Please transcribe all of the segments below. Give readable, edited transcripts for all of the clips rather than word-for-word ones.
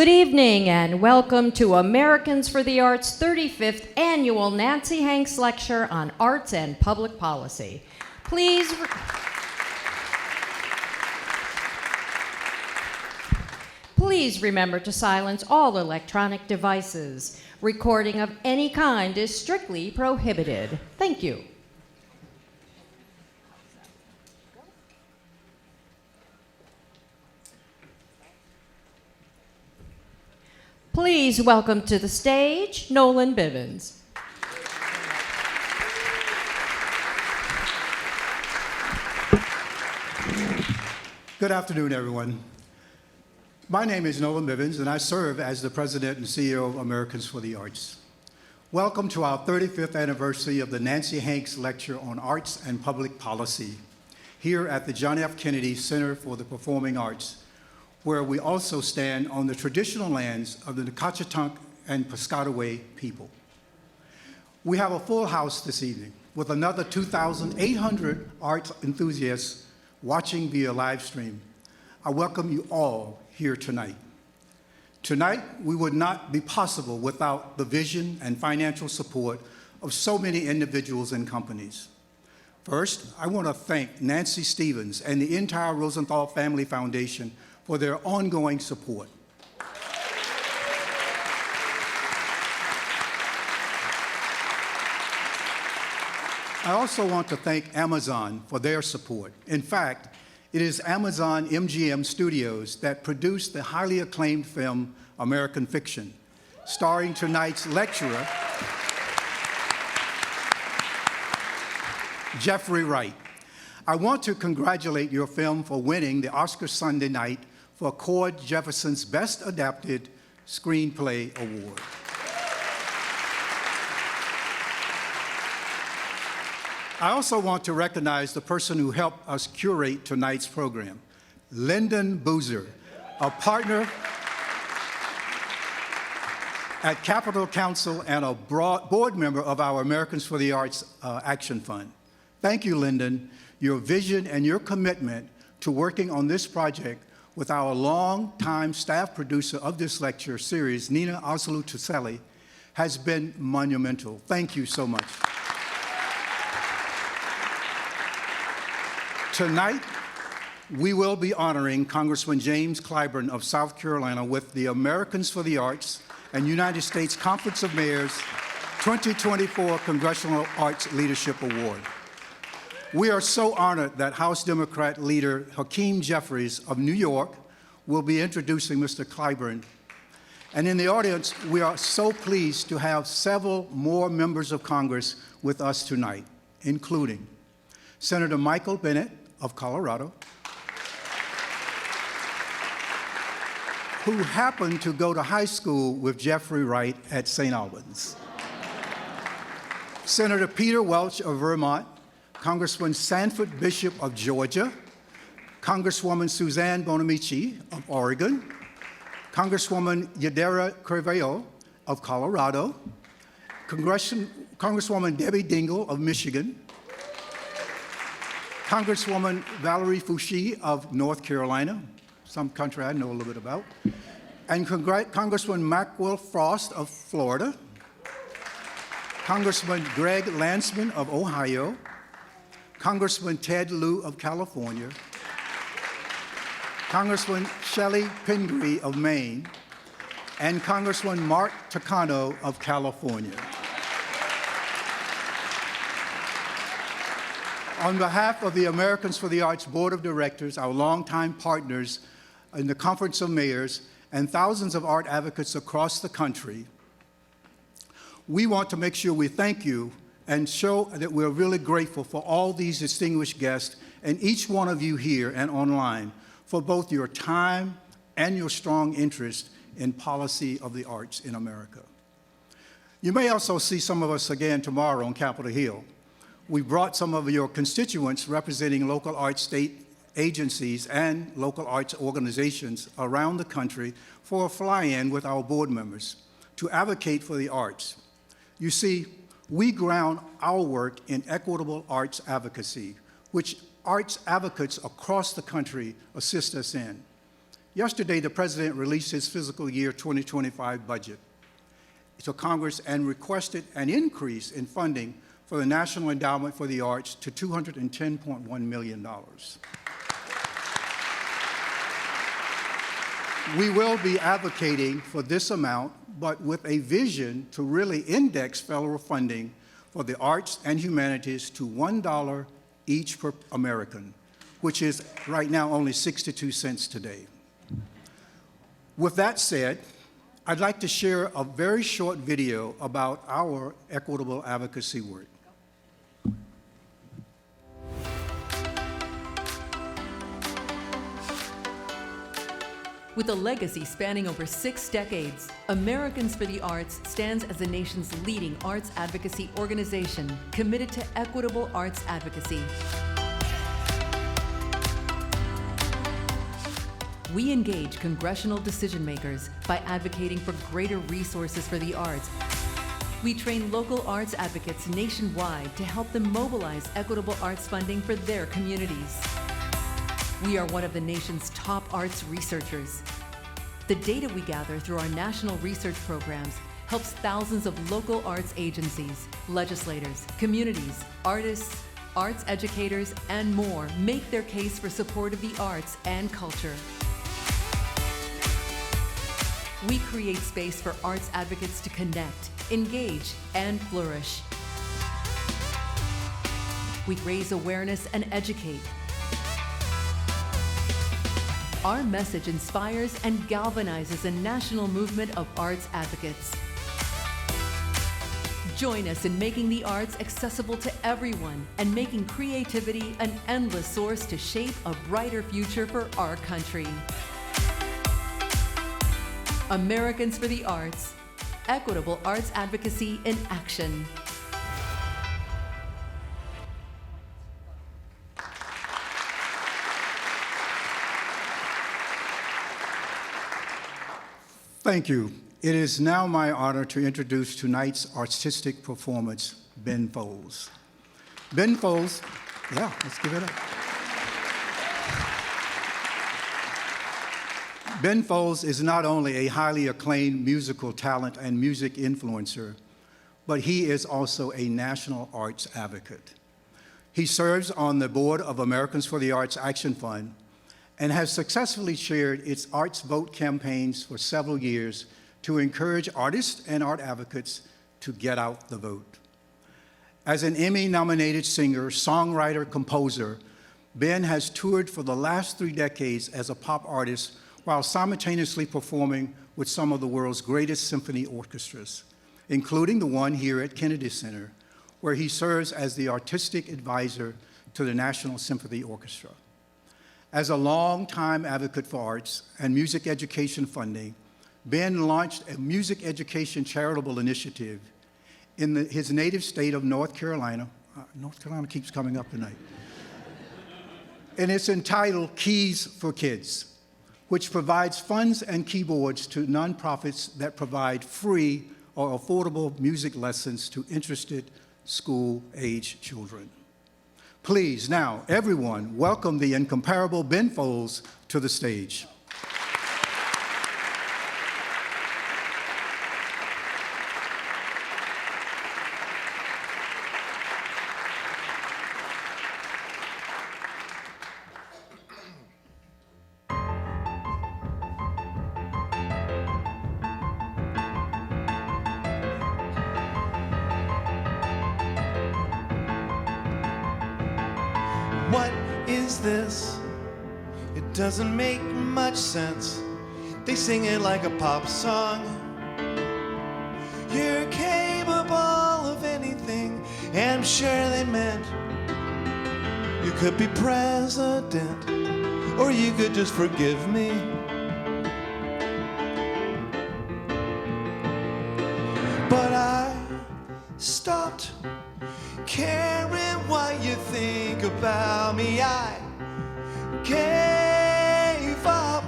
Good evening and welcome to Americans for the Arts' 35th Annual Nancy Hanks Lecture on Arts and Public Policy. Please remember to silence all electronic devices. Recording of any kind is strictly prohibited. Thank you. Please welcome to the stage, Nolan Bivens. Good afternoon, everyone. My name is Nolan Bivens, and I serve as the President and CEO of Americans for the Arts. Welcome to our 35th anniversary of the Nancy Hanks Lecture on Arts and Public Policy here at the John F. Kennedy Center for the Performing Arts, where we also stand on the traditional lands of the Nacotchtank and Piscataway people. We have a full house this evening with another 2,800 arts enthusiasts watching via live stream. I welcome you all here tonight. Tonight, we would not be possible without the vision and financial support of so many individuals and companies. First, I want to thank Nancy Stevens and the entire Rosenthal Family Foundation for their ongoing support. I also want to thank Amazon for their support. In fact, it is Amazon MGM Studios that produced the highly acclaimed film American Fiction, starring tonight's lecturer, Jeffrey Wright. I want to congratulate your film for winning the Oscar Sunday night for Cord Jefferson's Best Adapted Screenplay Award. I also want to recognize the person who helped us curate tonight's program, Lyndon Boozer, a partner at Capitol Council and a board member of our Americans for the Arts Action Fund. Thank you, Lyndon. Your vision and your commitment to working on this project with our longtime staff producer of this lecture series, Nina Oslu-Tuselli, has been monumental. Thank you so much. Tonight, we will be honoring Congressman James Clyburn of South Carolina with the Americans for the Arts and United States Conference of Mayors 2024 Congressional Arts Leadership Award. We are so honored that House Democrat leader Hakeem Jeffries of New York will be introducing Mr. Clyburn. And in the audience, we are so pleased to have several more members of Congress with us tonight, including Senator Michael Bennet of Colorado, who happened to go to high school with Jeffrey Wright at St. Albans, Senator Peter Welch of Vermont, Congressman Sanford Bishop of Georgia, Congresswoman Suzanne Bonamici of Oregon, Congresswoman Yadira Carvalho of Colorado, Congresswoman Debbie Dingell of Michigan, Congresswoman Valerie Foushee of North Carolina, some country I know a little bit about, and Congressman Maxwell Frost of Florida, Congressman Greg Landsman of Ohio, Congressman Ted Lieu of California, Congressman Shelley Pingree of Maine, and Congressman Mark Takano of California. On behalf of the Americans for the Arts Board of Directors, our longtime partners in the Conference of Mayors, and thousands of art advocates across the country, we want to make sure we thank you and show that we're really grateful for all these distinguished guests and each one of you here and online for both your time and your strong interest in policy of the arts in America. You may also see some of us again tomorrow on Capitol Hill. We brought some of your constituents representing local arts state agencies and local arts organizations around the country for a fly-in with our board members to advocate for the arts. You see, we ground our work in equitable arts advocacy, which arts advocates across the country assist us in. Yesterday, the President released his fiscal year 2025 budget to Congress and requested an increase in funding for the National Endowment for the Arts to $210.1 million. We will be advocating for this amount, but with a vision to really index federal funding for the arts and humanities to $1 each per American, which is right now only 62 cents today. With that said, I'd like to share a very short video about our equitable advocacy work. With a legacy spanning over 6 decades, Americans for the Arts stands as the nation's leading arts advocacy organization committed to equitable arts advocacy. We engage congressional decision makers by advocating for greater resources for the arts. We train local arts advocates nationwide to help them mobilize equitable arts funding for their communities. We are one of the nation's top arts researchers. The data we gather through our national research programs helps thousands of local arts agencies, legislators, communities, artists, arts educators, and more make their case for support of the arts and culture. We create space for arts advocates to connect, engage, and flourish. We raise awareness and educate. Our message inspires and galvanizes a national movement of arts advocates. Join us in making the arts accessible to everyone and making creativity an endless source to shape a brighter future for our country. Americans for the Arts, equitable arts advocacy in action. Thank you. It is now my honor to introduce tonight's artistic performance, Ben Folds. Ben Folds, yeah, let's give it up. Ben Folds is not only a highly acclaimed musical talent and music influencer, but he is also a national arts advocate. He serves on the board of Americans for the Arts Action Fund and has successfully chaired its Arts Vote campaigns for several years to encourage artists and art advocates to get out the vote. As an Emmy-nominated singer, songwriter, composer, Ben has toured for the last 3 decades as a pop artist while simultaneously performing with some of the world's greatest symphony orchestras, including the one here at Kennedy Center, where he serves as the artistic advisor to the National Symphony Orchestra. As a longtime advocate for arts and music education funding, Ben launched a music education charitable initiative in his native state of North Carolina. North Carolina keeps coming up tonight. And it's entitled Keys for Kids, which provides funds and keyboards to nonprofits that provide free or affordable music lessons to interested school-age children. Please, now, everyone, welcome the incomparable Ben Folds to the stage. What is this? It doesn't make much sense. They sing it like a pop song. You're capable of anything, and I'm sure they meant you could be president, or you could just forgive me. But I stopped caring what you think about me. I gave up.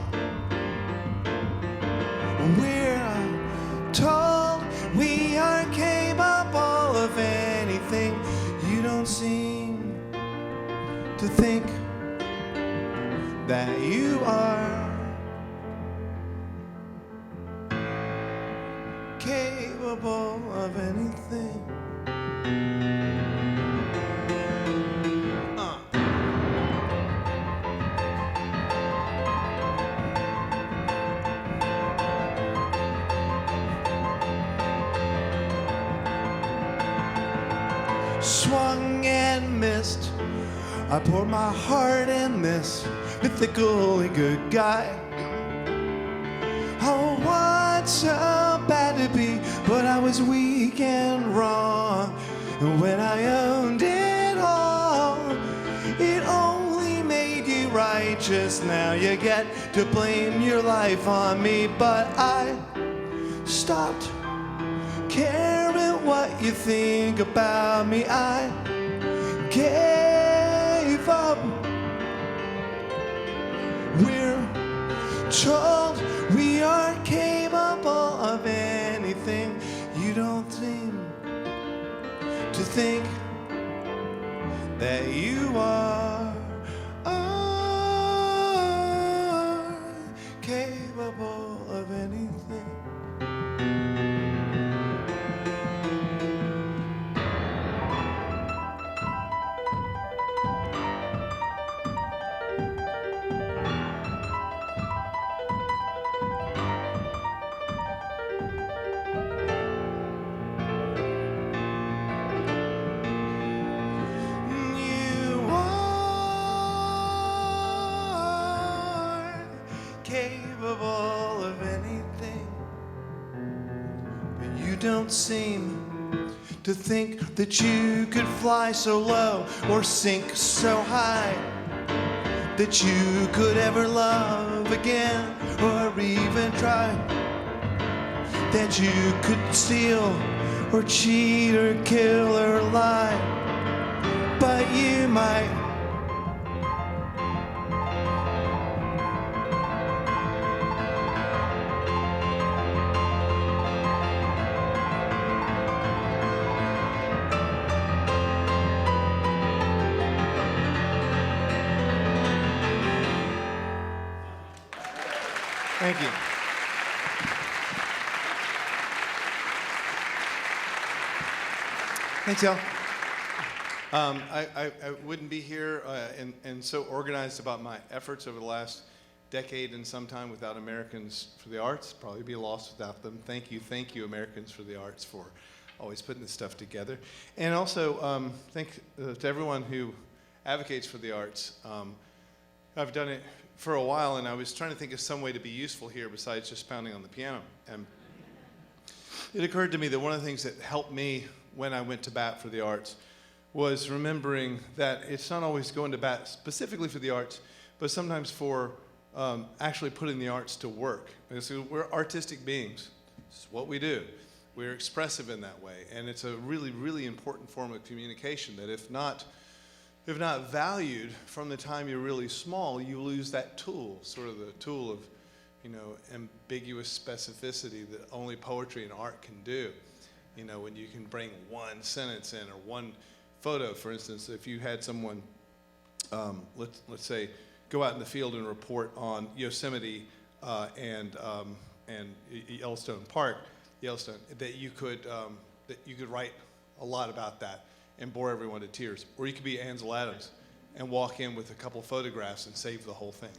We're told we are capable of anything. You don't seem to think that you are. swung and missed. I poured my heart in this mythically good guy. I want so bad to be, but I was weak and wrong. And when I owned it all, it only made you righteous. Now you get to blame your life on me, but I stopped caring what you think about me. I gave up. We're told we are capable of anything. You don't seem to think that you are capable of anything. Capable of anything, but you don't seem to think that you could fly so low or sink so high that you could ever love again or even try, that you could steal or cheat or kill or lie, but you might. Thank you. Thanks, y'all. I wouldn't be here and so organized about my efforts over the last decade and some time without Americans for the Arts. Probably be lost without them. Thank you, Americans for the Arts, for always putting this stuff together. And also, thank to everyone who advocates for the arts. I've done it for a while, and I was trying to think of some way to be useful here besides just pounding on the piano. And it occurred to me that one of the things that helped me when I went to bat for the arts was remembering that it's not always going to bat specifically for the arts, but sometimes for actually putting the arts to work. So we're artistic beings. This is what we do. We're expressive in that way, and it's a really, really important form of communication that if not valued from the time you're really small, you lose that tool, sort of the tool of, ambiguous specificity that only poetry and art can do. When you can bring one sentence in or one photo, for instance, if you had someone, let's say, go out in the field and report on Yosemite and Yellowstone Park, that you could write a lot about that and bore everyone to tears. Or you could be Ansel Adams and walk in with a couple photographs and save the whole thing.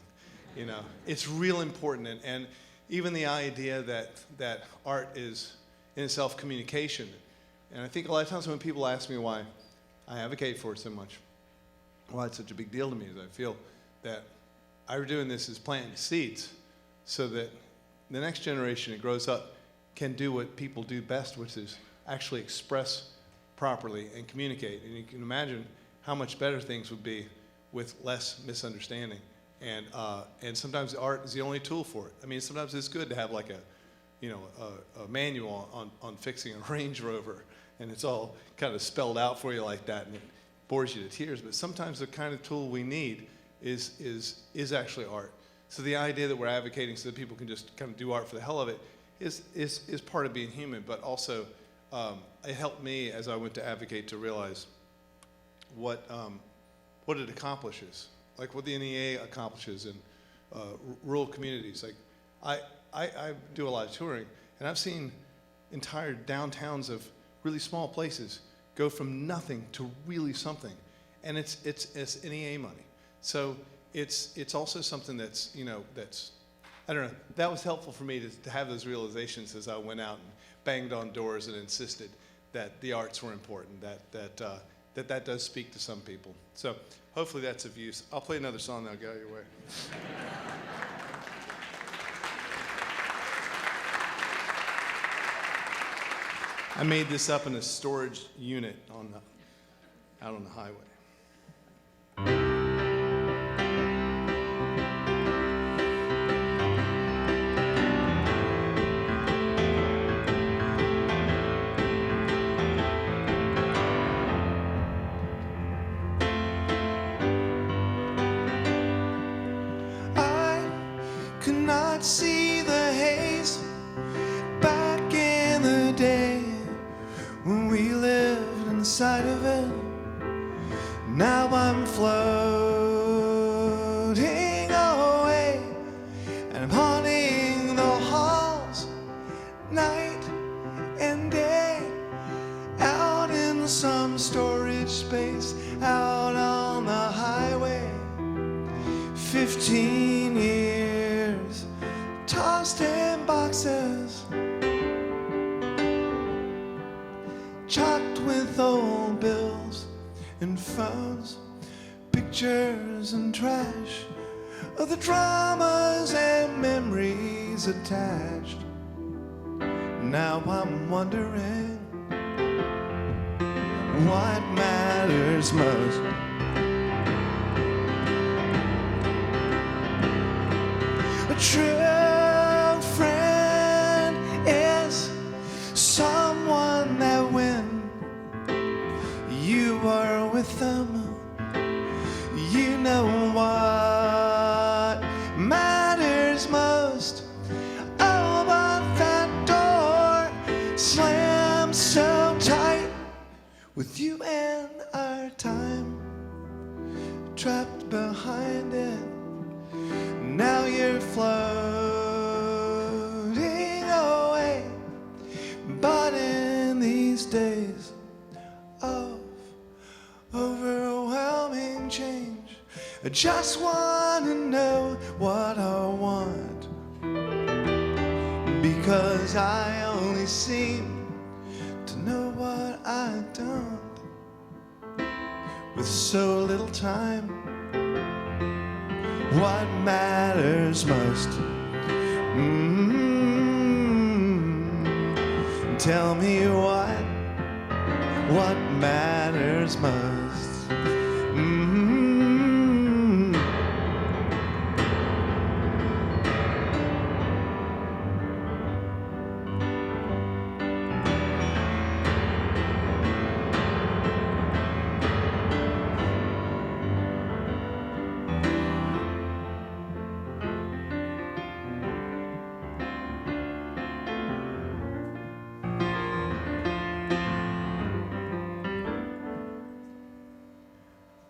It's real important. And even the idea that art is in itself communication. And I think a lot of times when people ask me why I advocate for it so much, why it's such a big deal to me, is I feel that I'm doing this is planting seeds so that the next generation that grows up can do what people do best, which is actually express properly and communicate. And you can imagine how much better things would be with less misunderstanding. And sometimes art is the only tool for it. I mean, sometimes it's good to have like a manual on fixing a Range Rover, and it's all kind of spelled out for you like that, and it bores you to tears. But sometimes the kind of tool we need is actually art. So the idea that we're advocating so that people can just kind of do art for the hell of it is part of being human, but also it helped me as I went to advocate to realize what it accomplishes, like what the NEA accomplishes in rural communities. Like I do a lot of touring, and I've seen entire downtowns of really small places go from nothing to really something, and it's NEA money. So it's also something that's I don't know, that was helpful for me to have those realizations as I went out and banged on doors and insisted that the arts were important, that does speak to some people. So hopefully that's of use. I'll play another song, that'll get out of your way. I made this up in a storage unit out on the highway. I could not see the haze back in the day when we lived inside of it. Now I'm floating away, and I'm haunting the halls night and day, out in some storage space out on the highway. 15 years tossed in boxes, chocked with old bills and phones, pictures and trash of the dramas and memories attached. Now I'm wondering what matters most. A true friend is someone that when you are with them, you know what matters most. Oh, but that door slams so tight with you and our time trapped behind it. Now you're floating away, but in these days of overwhelming change, I just want to know what I want, because I only seem to know what I don't. With so little time, what matters most? Tell me what matters most?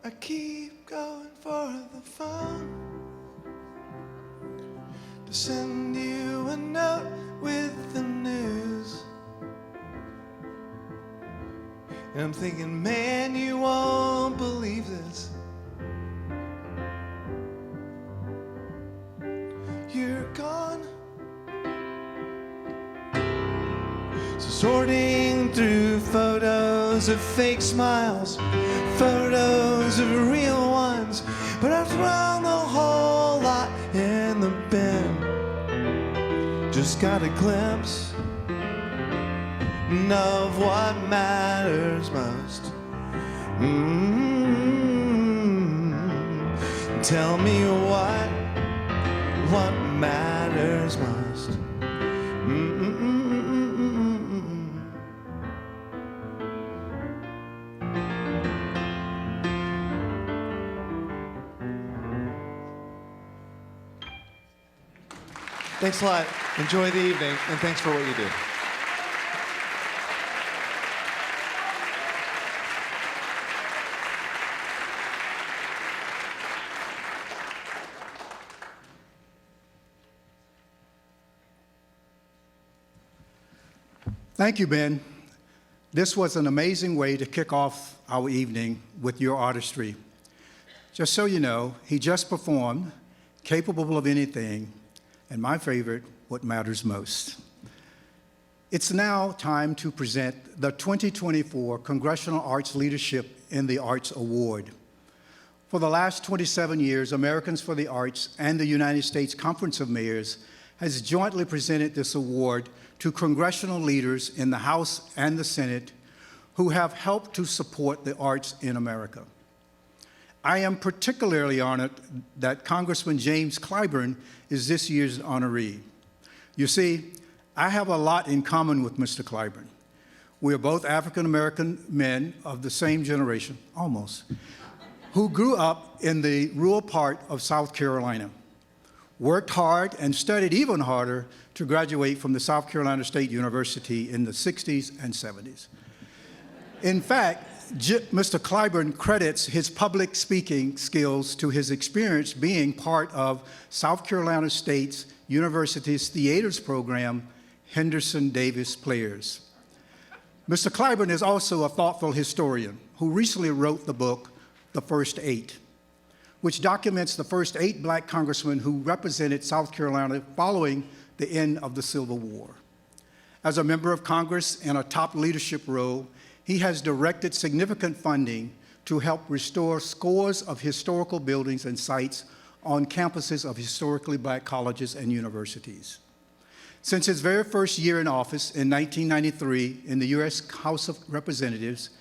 I keep going for the phone to send you a note with the news. And I'm thinking, man, you won't believe this. You're gone. So sorting through photos of fake smiles, photos of real ones, but I've thrown the whole lot in the bin. Just got a glimpse of what matters most. Tell me what matters most. Thanks a lot. Enjoy the evening, and thanks for what you do. Thank you, Ben. This was an amazing way to kick off our evening with your artistry. Just so you know, he just performed Capable of Anything, and my favorite, What Matters Most. It's now time to present the 2024 Congressional Arts Leadership in the Arts Award. For the last 27 years, Americans for the Arts and the United States Conference of Mayors has jointly presented this award to congressional leaders in the House and the Senate who have helped to support the arts in America. I am particularly honored that Congressman James Clyburn is this year's honoree. You see, I have a lot in common with Mr. Clyburn. We are both African-American men of the same generation, almost, who grew up in the rural part of South Carolina, worked hard and studied even harder to graduate from the South Carolina State University in the 60s and 70s. In fact, Mr. Clyburn credits his public speaking skills to his experience being part of South Carolina State University's theaters program, Henderson Davis Players. Mr. Clyburn is also a thoughtful historian who recently wrote the book, The First Eight, which documents the first 8 black congressmen who represented South Carolina following the end of the Civil War. As a member of Congress in a top leadership role, he has directed significant funding to help restore scores of historical buildings and sites on campuses of historically black colleges and universities. Since his very first year in office in 1993 in the U.S. House of Representatives,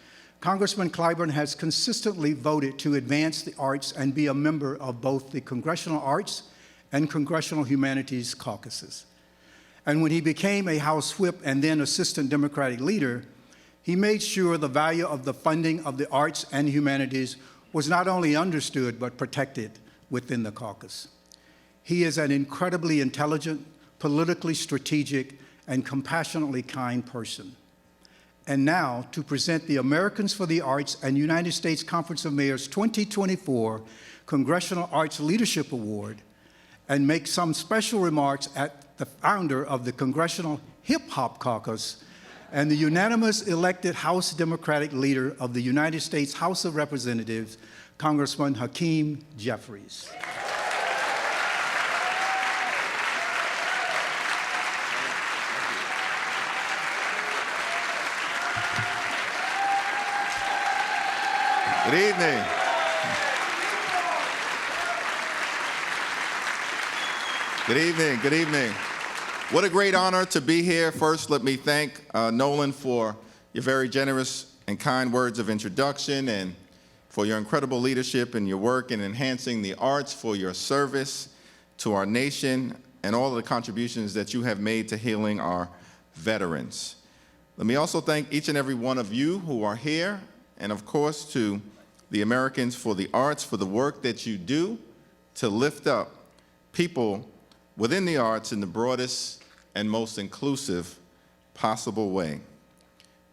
Congressman Clyburn has consistently voted to advance the arts and be a member of both the Congressional Arts and Congressional Humanities caucuses. And when he became a House Whip and then Assistant Democratic Leader, he made sure the value of the funding of the arts and humanities was not only understood but protected within the caucus. He is an incredibly intelligent, politically strategic, and compassionately kind person. And now, to present the Americans for the Arts and United States Conference of Mayors 2024 Congressional Arts Leadership Award, and make some special remarks at the founder of the Congressional Hip Hop Caucus and the unanimous elected House Democratic leader of the United States House of Representatives, Congressman Hakeem Jeffries. Good evening. Good evening, good evening. What a great honor to be here. First, let me thank Nolan for your very generous and kind words of introduction and for your incredible leadership and your work in enhancing the arts, for your service to our nation and all of the contributions that you have made to healing our veterans. Let me also thank each and every one of you who are here, and of course to the Americans for the Arts for the work that you do to lift up people within the arts in the broadest and most inclusive possible way.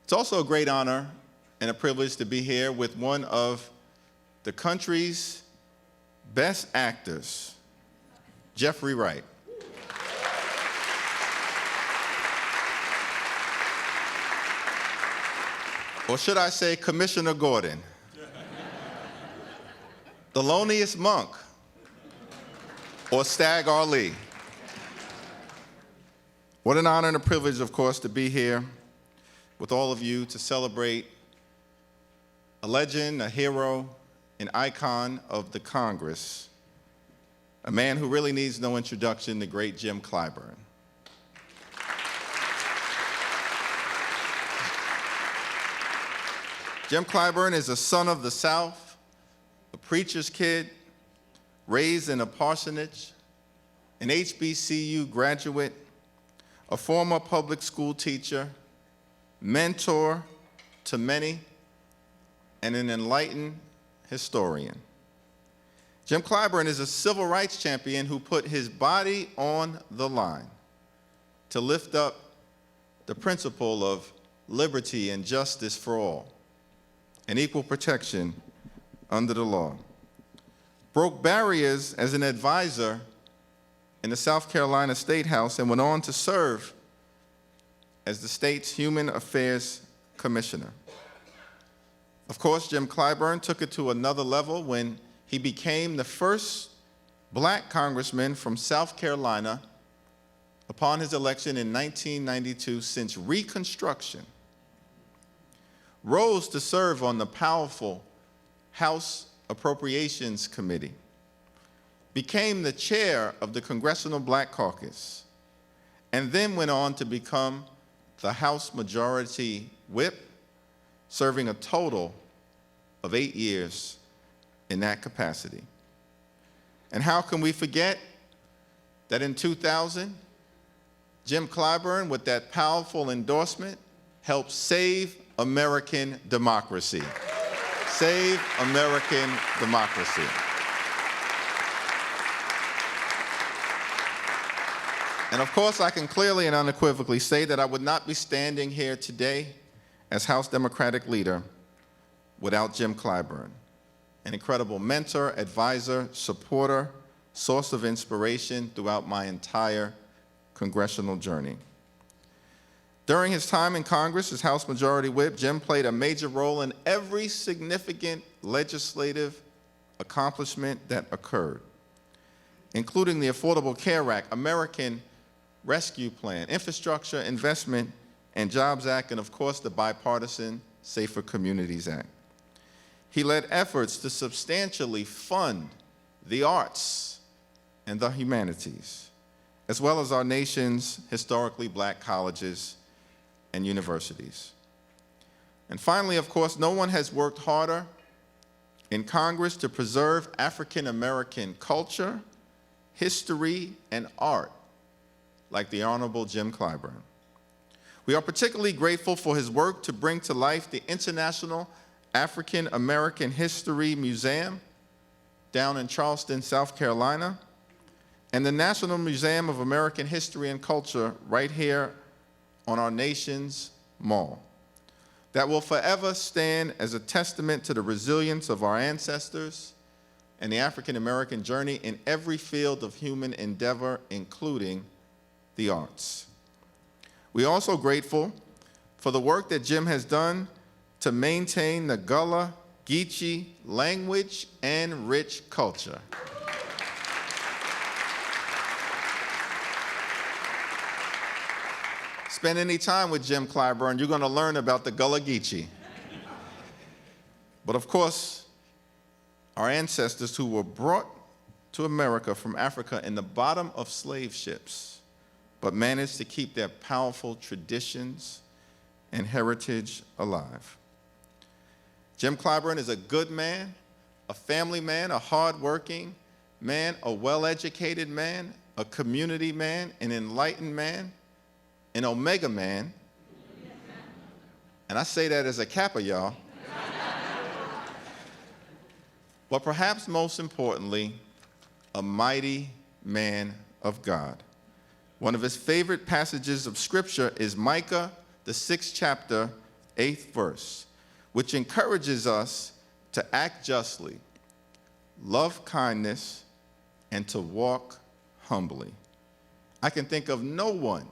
It's also a great honor and a privilege to be here with one of the country's best actors, Jeffrey Wright. Or should I say Commissioner Gordon, the loneliest monk, or Stag Ali. What an honor and a privilege, of course, to be here with all of you to celebrate a legend, a hero, an icon of the Congress, a man who really needs no introduction, the great Jim Clyburn. Jim Clyburn is a son of the South, a preacher's kid, raised in a parsonage, an HBCU graduate, a former public school teacher, mentor to many, and an enlightened historian. Jim Clyburn is a civil rights champion who put his body on the line to lift up the principle of liberty and justice for all and equal protection under the law. Broke barriers as an advisor in the South Carolina State House and went on to serve as the state's Human Affairs Commissioner. Of course, Jim Clyburn took it to another level when he became the first black congressman from South Carolina upon his election in 1992 since Reconstruction, rose to serve on the powerful House Appropriations Committee, became the chair of the Congressional Black Caucus, and then went on to become the House Majority Whip, serving a total of 8 years in that capacity. And how can we forget that in 2000, Jim Clyburn, with that powerful endorsement, helped save American democracy. Save American democracy. And of course, I can clearly and unequivocally say that I would not be standing here today as House Democratic leader without Jim Clyburn, an incredible mentor, advisor, supporter, source of inspiration throughout my entire congressional journey. During his time in Congress as House Majority Whip, Jim played a major role in every significant legislative accomplishment that occurred, including the Affordable Care Act, American Rescue Plan, Infrastructure Investment and Jobs Act, and of course the bipartisan Safer Communities Act. He led efforts to substantially fund the arts and the humanities, as well as our nation's historically black colleges and universities. And finally, of course, no one has worked harder in Congress to preserve African American culture, history, and art like the Honorable Jim Clyburn. We are particularly grateful for his work to bring to life the International African American History Museum down in Charleston, South Carolina, and the National Museum of American History and Culture right here on our nation's mall, that will forever stand as a testament to the resilience of our ancestors and the African American journey in every field of human endeavor, including the arts. We are also grateful for the work that Jim has done to maintain the Gullah Geechee language and rich culture. Spend any time with Jim Clyburn, you're going to learn about the Gullah Geechee. But of course, our ancestors who were brought to America from Africa in the bottom of slave ships, but managed to keep their powerful traditions and heritage alive. Jim Clyburn is a good man, a family man, a hardworking man, a well-educated man, a community man, an enlightened man, an Omega man, and I say that as a Kappa, y'all. But perhaps most importantly, a mighty man of God. One of his favorite passages of Scripture is Micah, the 6th chapter, 8th verse, which encourages us to act justly, love kindness, and to walk humbly. I can think of no one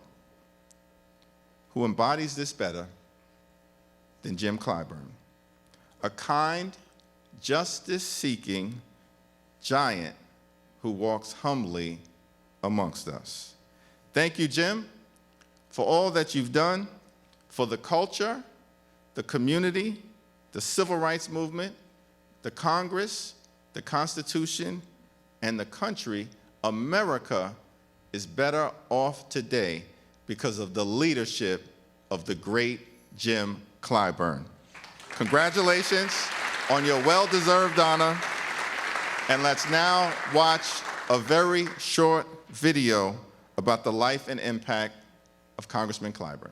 who embodies this better than Jim Clyburn, a kind, justice-seeking giant who walks humbly amongst us. Thank you, Jim, for all that you've done for the culture, the community, the civil rights movement, the Congress, the Constitution, and the country. America is better off today because of the leadership of the great Jim Clyburn. Congratulations on your well-deserved honor. And let's now watch a very short video about the life and impact of Congressman Clyburn.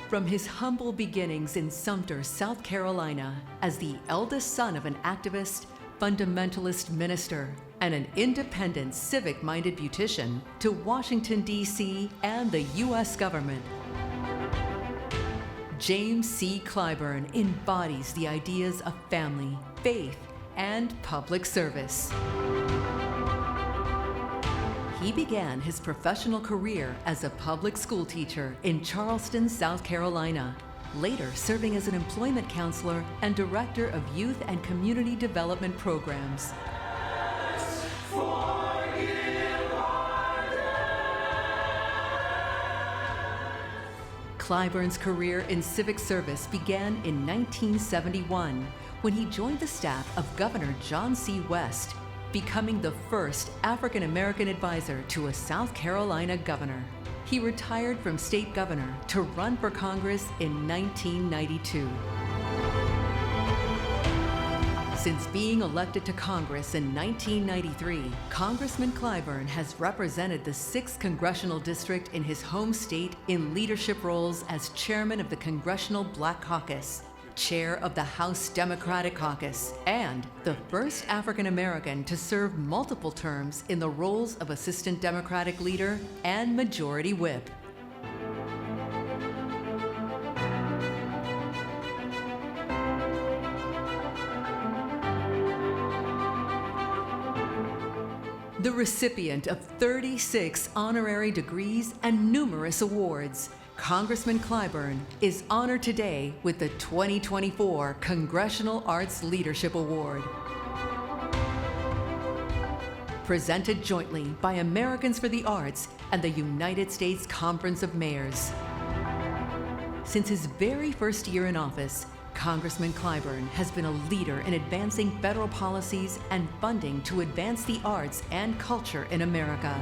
From his humble beginnings in Sumter, South Carolina, as the eldest son of an activist, fundamentalist minister, and an independent, civic-minded beautician, to Washington, D.C. and the U.S. government, James C. Clyburn embodies the ideas of family, faith, and public service. He began his professional career as a public school teacher in Charleston, South Carolina, later serving as an employment counselor and director of youth and community development programs. Clyburn's career in civic service began in 1971 when he joined the staff of Governor John C. West, becoming the first African American advisor to a South Carolina governor. He retired from state governor to run for Congress in 1992. Since being elected to Congress in 1993, Congressman Clyburn has represented the 6th Congressional District in his home state in leadership roles as chairman of the Congressional Black Caucus, chair of the House Democratic Caucus, and the first African American to serve multiple terms in the roles of Assistant Democratic Leader and Majority Whip. The recipient of 36 honorary degrees and numerous awards, Congressman Clyburn is honored today with the 2024 Congressional Arts Leadership Award. Presented jointly by Americans for the Arts and the United States Conference of Mayors. Since his very first year in office, Congressman Clyburn has been a leader in advancing federal policies and funding to advance the arts and culture in America.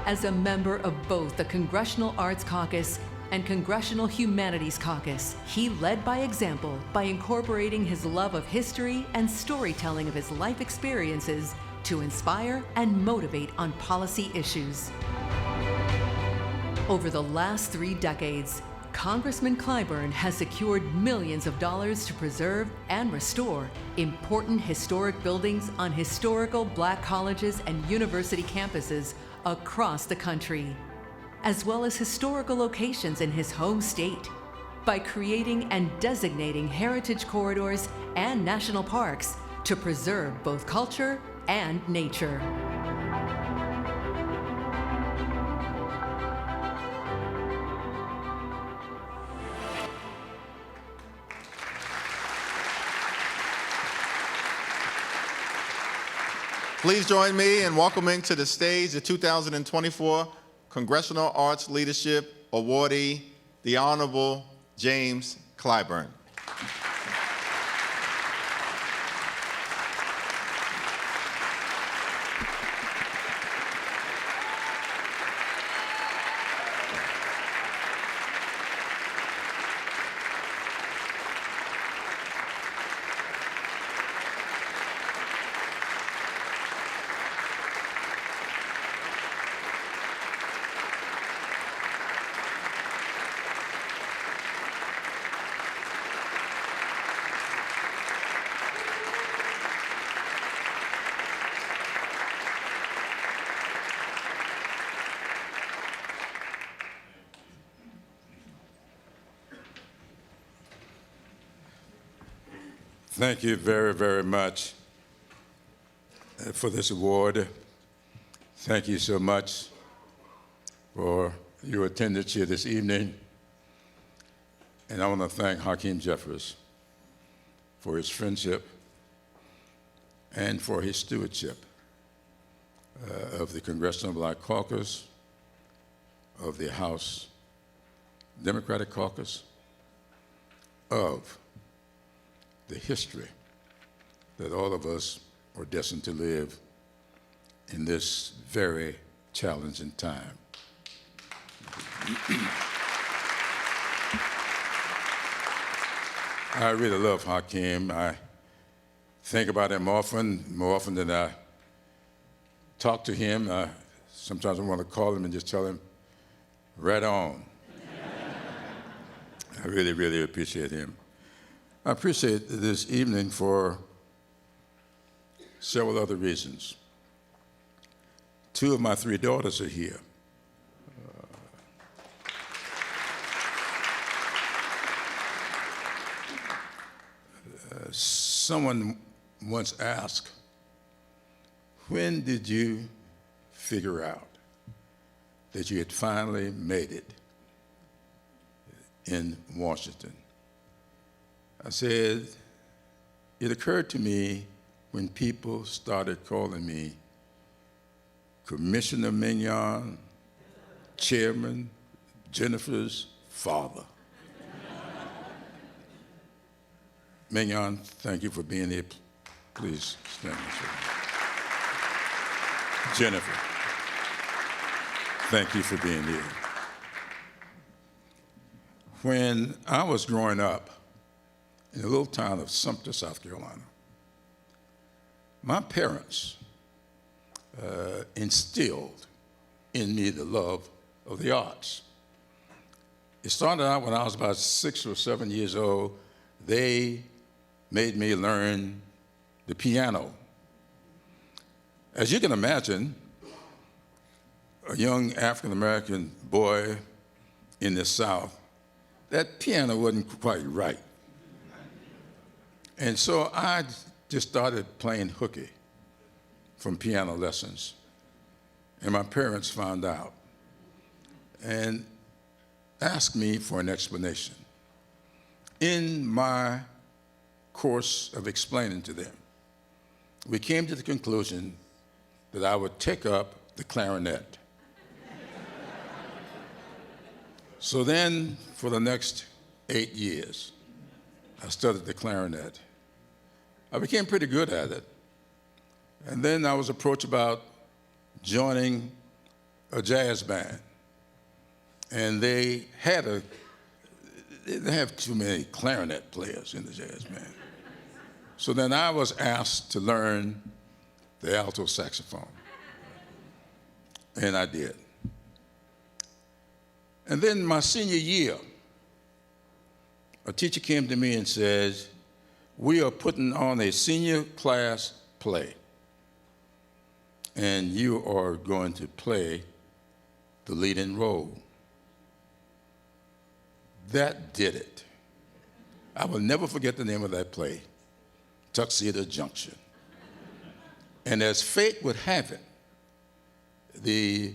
As a member of both the Congressional Arts Caucus and Congressional Humanities Caucus, he led by example by incorporating his love of history and storytelling of his life experiences to inspire and motivate on policy issues. Over the last 3 decades, Congressman Clyburn has secured millions of dollars to preserve and restore important historic buildings on historical Black colleges and university campuses across the country, as well as historical locations in his home state, by creating and designating heritage corridors and national parks to preserve both culture and nature. Please join me in welcoming to the stage the 2024 Congressional Arts Leadership Awardee, the Honorable James Clyburn. Thank you very, very much for this award. Thank you so much for your attendance here this evening. And I want to thank Hakeem Jeffries for his friendship and for his stewardship of the Congressional Black Caucus, of the House Democratic Caucus, of the history that all of us are destined to live in this very challenging time. I really love Hakeem. I think about him often, more often than I talk to him. Sometimes I want to call him and just tell him, right on. I really, really appreciate him. I appreciate this evening for several other reasons. 2 of my 3 daughters are here. Someone once asked, when did you figure out that you had finally made it in Washington. I said, it occurred to me when people started calling me Commissioner Mignon, Chairman, Jennifer's father. Mignon, thank you for being here. Please stand with me. Jennifer, thank you for being here. When I was growing up in the little town of Sumter, South Carolina, my parents instilled in me the love of the arts. It started out when I was about 6 or 7 years old. They made me learn the piano. As you can imagine, a young African-American boy in the South, that piano wasn't quite right. And so I just started playing hooky from piano lessons. And my parents found out and asked me for an explanation. In my course of explaining to them, we came to the conclusion that I would take up the clarinet. So then, for the next 8 years, I studied the clarinet. I became pretty good at it. And then I was approached about joining a jazz band. And they didn't have too many clarinet players in the jazz band. So then I was asked to learn the alto saxophone. And I did. And then my senior year, a teacher came to me and says, we are putting on a senior class play, and you are going to play the leading role. That did it. I will never forget the name of that play, Tuxedo Junction. And as fate would have it, the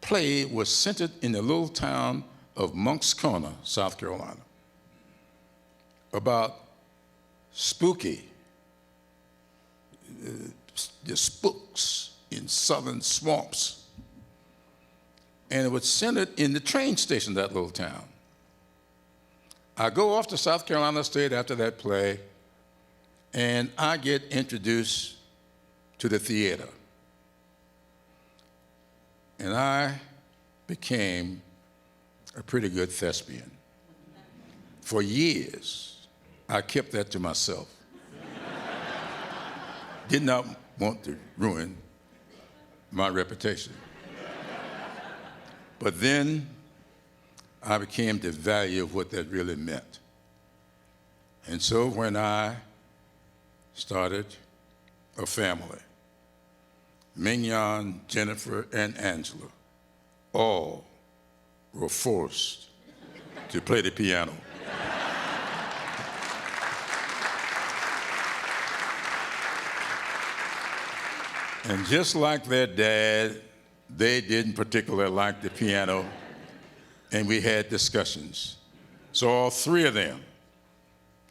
play was centered in the little town of Moncks Corner, South Carolina, about spooky, the spooks in southern swamps. And it was centered in the train station of that little town. I go off to South Carolina State after that play, and I get introduced to the theater. And I became a pretty good thespian. For years, I kept that to myself. Did not want to ruin my reputation. But then I became the value of what that really meant. And so when I started a family, Mignon, Jennifer, and Angela all were forced to play the piano. And just like their dad, they didn't particularly like the piano, and we had discussions. So all three of them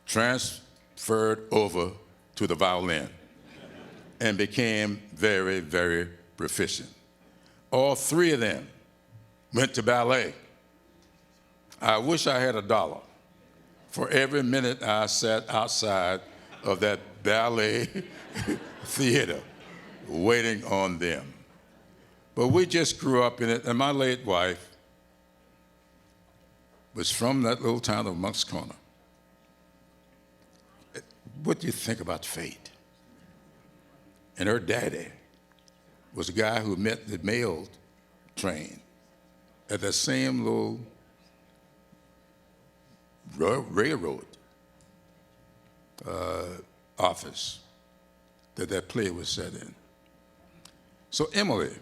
transferred over to the violin and became very, very proficient. All three of them went to ballet. I wish I had $1 for every minute I sat outside of that ballet theater waiting on them. But we just grew up in it, and my late wife was from that little town of Moncks Corner. What do you think about fate? And her daddy was a guy who met the mail train at that same little railroad office that play was set in. So Emily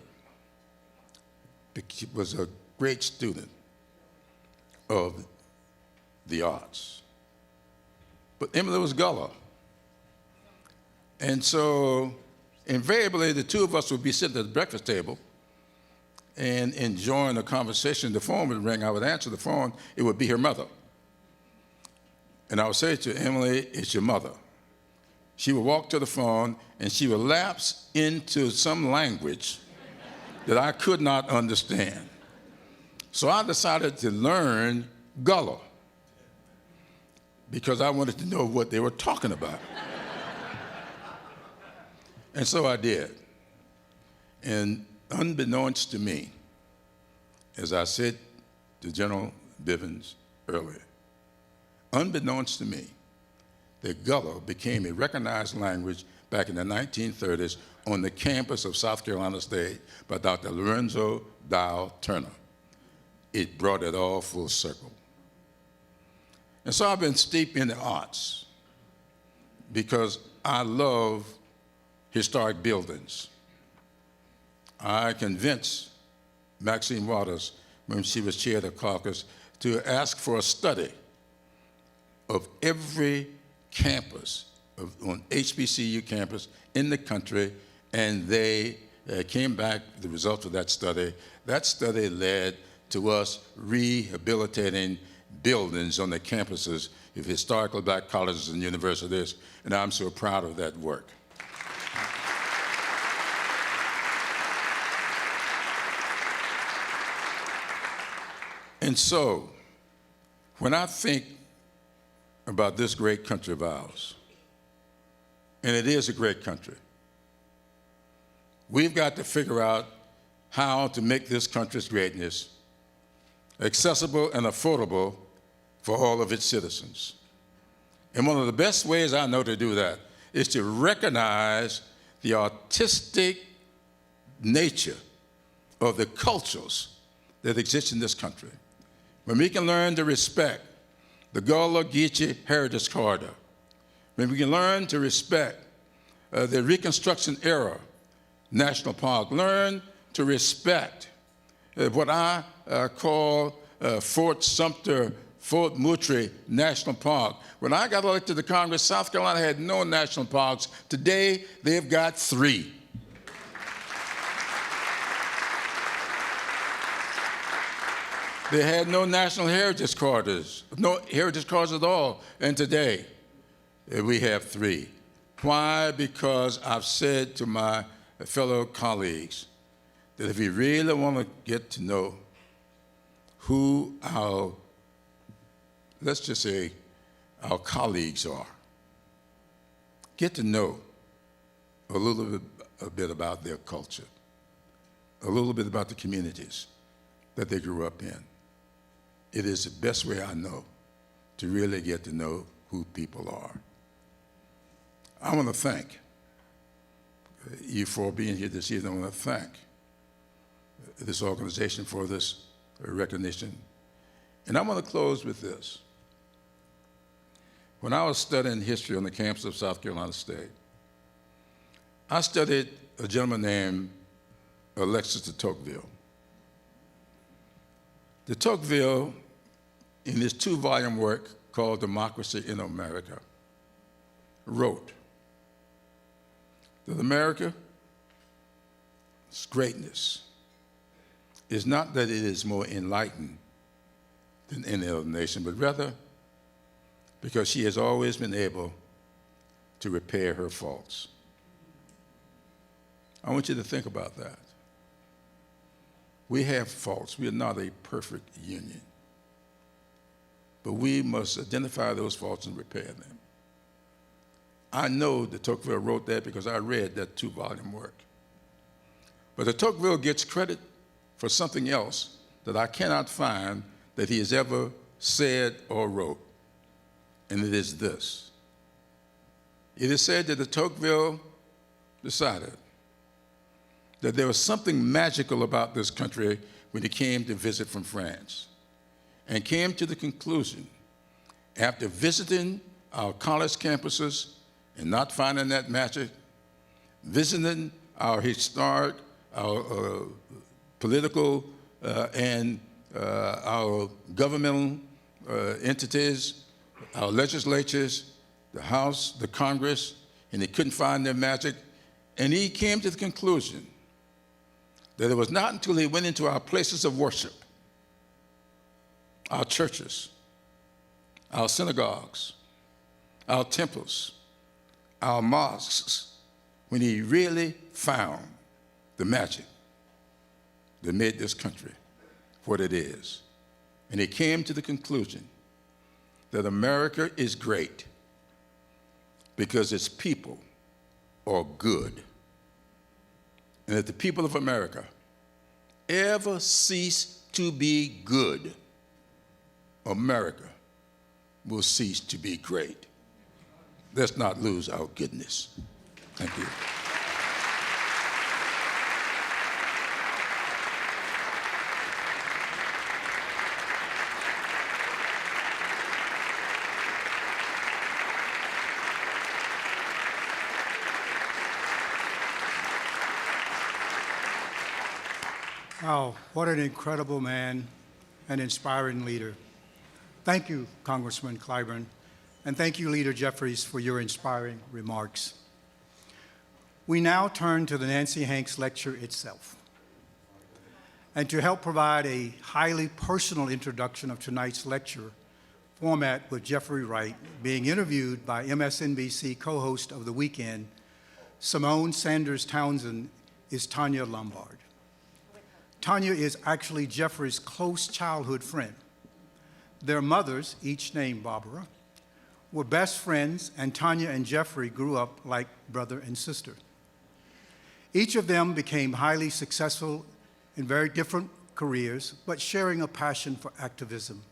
was a great student of the arts. But Emily was gullible. And so invariably, the two of us would be sitting at the breakfast table, and enjoying a conversation, the phone would ring, I would answer the phone, it would be her mother. And I would say to Emily, it's your mother. She would walk to the phone and she would lapse into some language that I could not understand. So I decided to learn Gullah because I wanted to know what they were talking about. And so I did. And unbeknownst to me, as I said to General Bivens earlier, unbeknownst to me, that Gullah became a recognized language back in the 1930s on the campus of South Carolina State by Dr. Lorenzo Dow Turner. It brought it all full circle. And so I've been steeped in the arts because I love historic buildings. I convinced Maxine Waters, when she was chair of the caucus, to ask for a study of every campus, on HBCU campus in the country, and they came back with the results of that study. That study led to us rehabilitating buildings on the campuses of historically black colleges and universities, and I'm so proud of that work. And so, when I think about this great country of ours, and it is a great country, we've got to figure out how to make this country's greatness accessible and affordable for all of its citizens. And one of the best ways I know to do that is to recognize the artistic nature of the cultures that exist in this country. When we can learn to respect the Gullah Geechee Heritage Corridor, when we can learn to respect the Reconstruction Era National Park, learn to respect what I call Fort Sumter, Fort Moultrie National Park. When I got elected to Congress, South Carolina had no national parks. Today, they've got 3. They had no national heritage corridors, no heritage corridors at all. And today, we have 3. Why? Because I've said to my fellow colleagues that if we really want to get to know who our, let's just say, our colleagues are, get to know a bit about their culture, a little bit about the communities that they grew up in. It is the best way I know to really get to know who people are. I want to thank you for being here this evening. I want to thank this organization for this recognition. And I want to close with this. When I was studying history on the campus of South Carolina State, I studied a gentleman named Alexis de Tocqueville. De Tocqueville, in his 2-volume work called Democracy in America, wrote that America's greatness is not that it is more enlightened than any other nation, but rather because she has always been able to repair her faults. I want you to think about that. We have faults. We are not a perfect union. But we must identify those faults and repair them. I know that Tocqueville wrote that because I read that 2-volume work. But de Tocqueville gets credit for something else that I cannot find that he has ever said or wrote, and it is this. It is said that de Tocqueville decided that there was something magical about this country when he came to visit from France, and came to the conclusion, after visiting our college campuses and not finding that magic, visiting our historic, our political, and our governmental entities, our legislatures, the House, the Congress, and he couldn't find their magic, and he came to the conclusion that it was not until he went into our places of worship, our churches, our synagogues, our temples, our mosques, when he really found the magic that made this country what it is. And he came to the conclusion that America is great because its people are good. And if the people of America ever cease to be good, America will cease to be great. Let's not lose our goodness. Thank you. Wow, what an incredible man, an inspiring leader. Thank you, Congressman Clyburn, and thank you, Leader Jeffries, for your inspiring remarks. We now turn to the Nancy Hanks Lecture itself. And to help provide a highly personal introduction of tonight's lecture format with Jeffrey Wright being interviewed by MSNBC co-host of The Weekend, Symone Sanders Townsend, is Tanya Lombard. Tanya is actually Jeffrey's close childhood friend. Their mothers, each named Barbara, were best friends, and Tanya and Jeffrey grew up like brother and sister. Each of them became highly successful in very different careers, but sharing a passion for activism.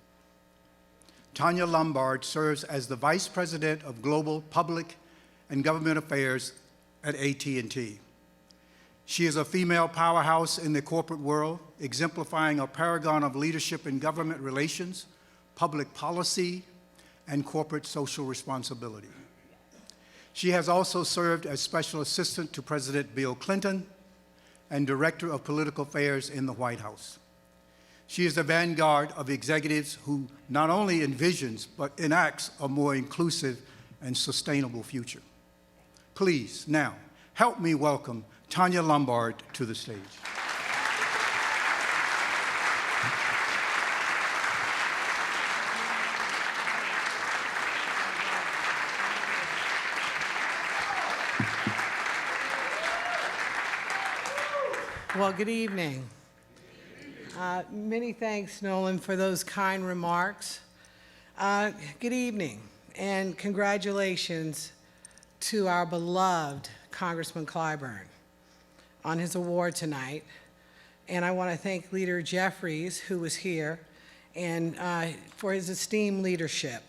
Tanya Lombard serves as the Vice President of Global Public and Government Affairs at AT&T. She is a female powerhouse in the corporate world, exemplifying a paragon of leadership in government relations, public policy, and corporate social responsibility. She has also served as Special Assistant to President Bill Clinton and Director of Political Affairs in the White House. She is the vanguard of executives who not only envisions but enacts a more inclusive and sustainable future. Please, now, help me welcome Tanya Lombard to the stage. Well, good evening. Many thanks, Nolan, for those kind remarks. Good evening, and congratulations to our beloved Congressman Clyburn on his award tonight. And I want to thank Leader Jeffries, who was here, and for his esteemed leadership.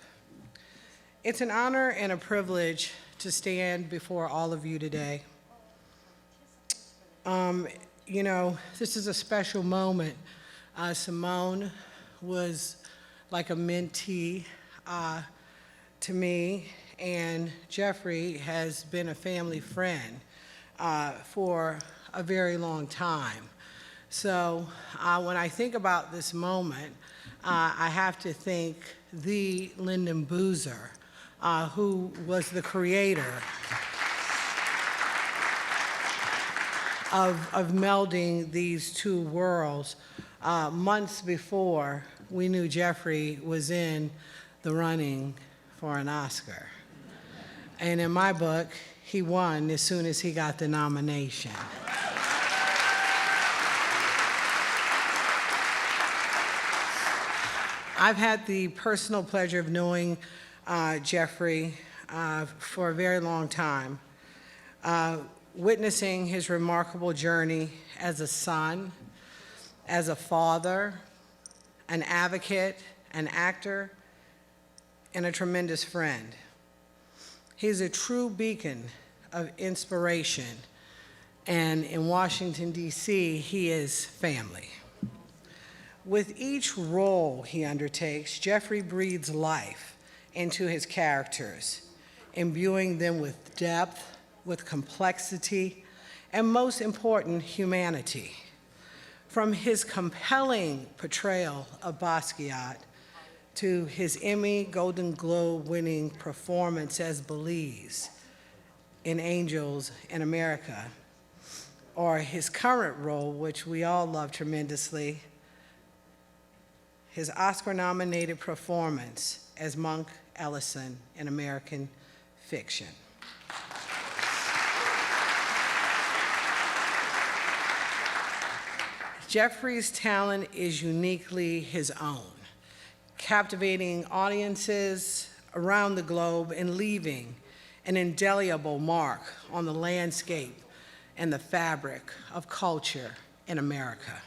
It's an honor and a privilege to stand before all of you today. You know, this is a special moment. Symone was like a mentee to me, and Jeffrey has been a family friend for a very long time. So when I think about this moment, I have to thank the Lyndon Boozer, who was the creator of melding these two worlds months before we knew Jeffrey was in the running for an Oscar. And in my book, he won as soon as he got the nomination. I've had the personal pleasure of knowing Jeffrey for a very long time, witnessing his remarkable journey as a son, as a father, an advocate, an actor, and a tremendous friend. He's a true beacon of inspiration, and in Washington, D.C., he is family. With each role he undertakes, Jeffrey breathes life into his characters, imbuing them with depth, with complexity, and most important, humanity. From his compelling portrayal of Basquiat to his Emmy Golden Globe winning performance as Belize in Angels in America, or his current role, which we all love tremendously, his Oscar-nominated performance as Monk Ellison in American Fiction. Jeffrey's talent is uniquely his own, captivating audiences around the globe and leaving an indelible mark on the landscape and the fabric of culture in America.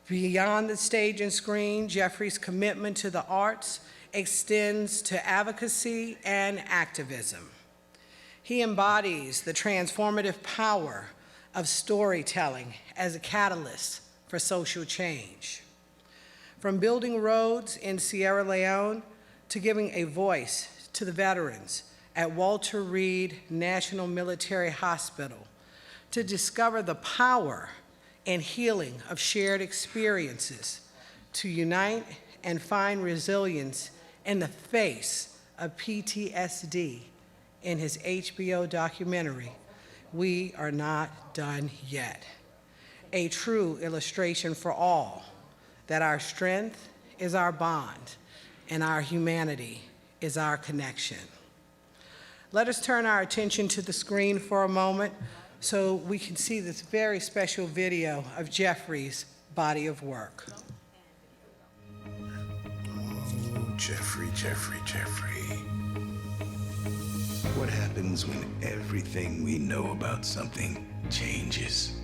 Beyond the stage and screen, Jeffrey's commitment to the arts extends to advocacy and activism. He embodies the transformative power of storytelling as a catalyst for social change. From building roads in Sierra Leone to giving a voice to the veterans at Walter Reed National Military Hospital, to discover the power and healing of shared experiences, to unite and find resilience in the face of PTSD in his HBO documentary, We Are Not Done Yet. A true illustration for all that our strength is our bond and our humanity is our connection. Let us turn our attention to the screen for a moment so we can see this very special video of Jeffrey's body of work. Oh, Jeffrey, Jeffrey, Jeffrey. What happens when everything we know about something changes?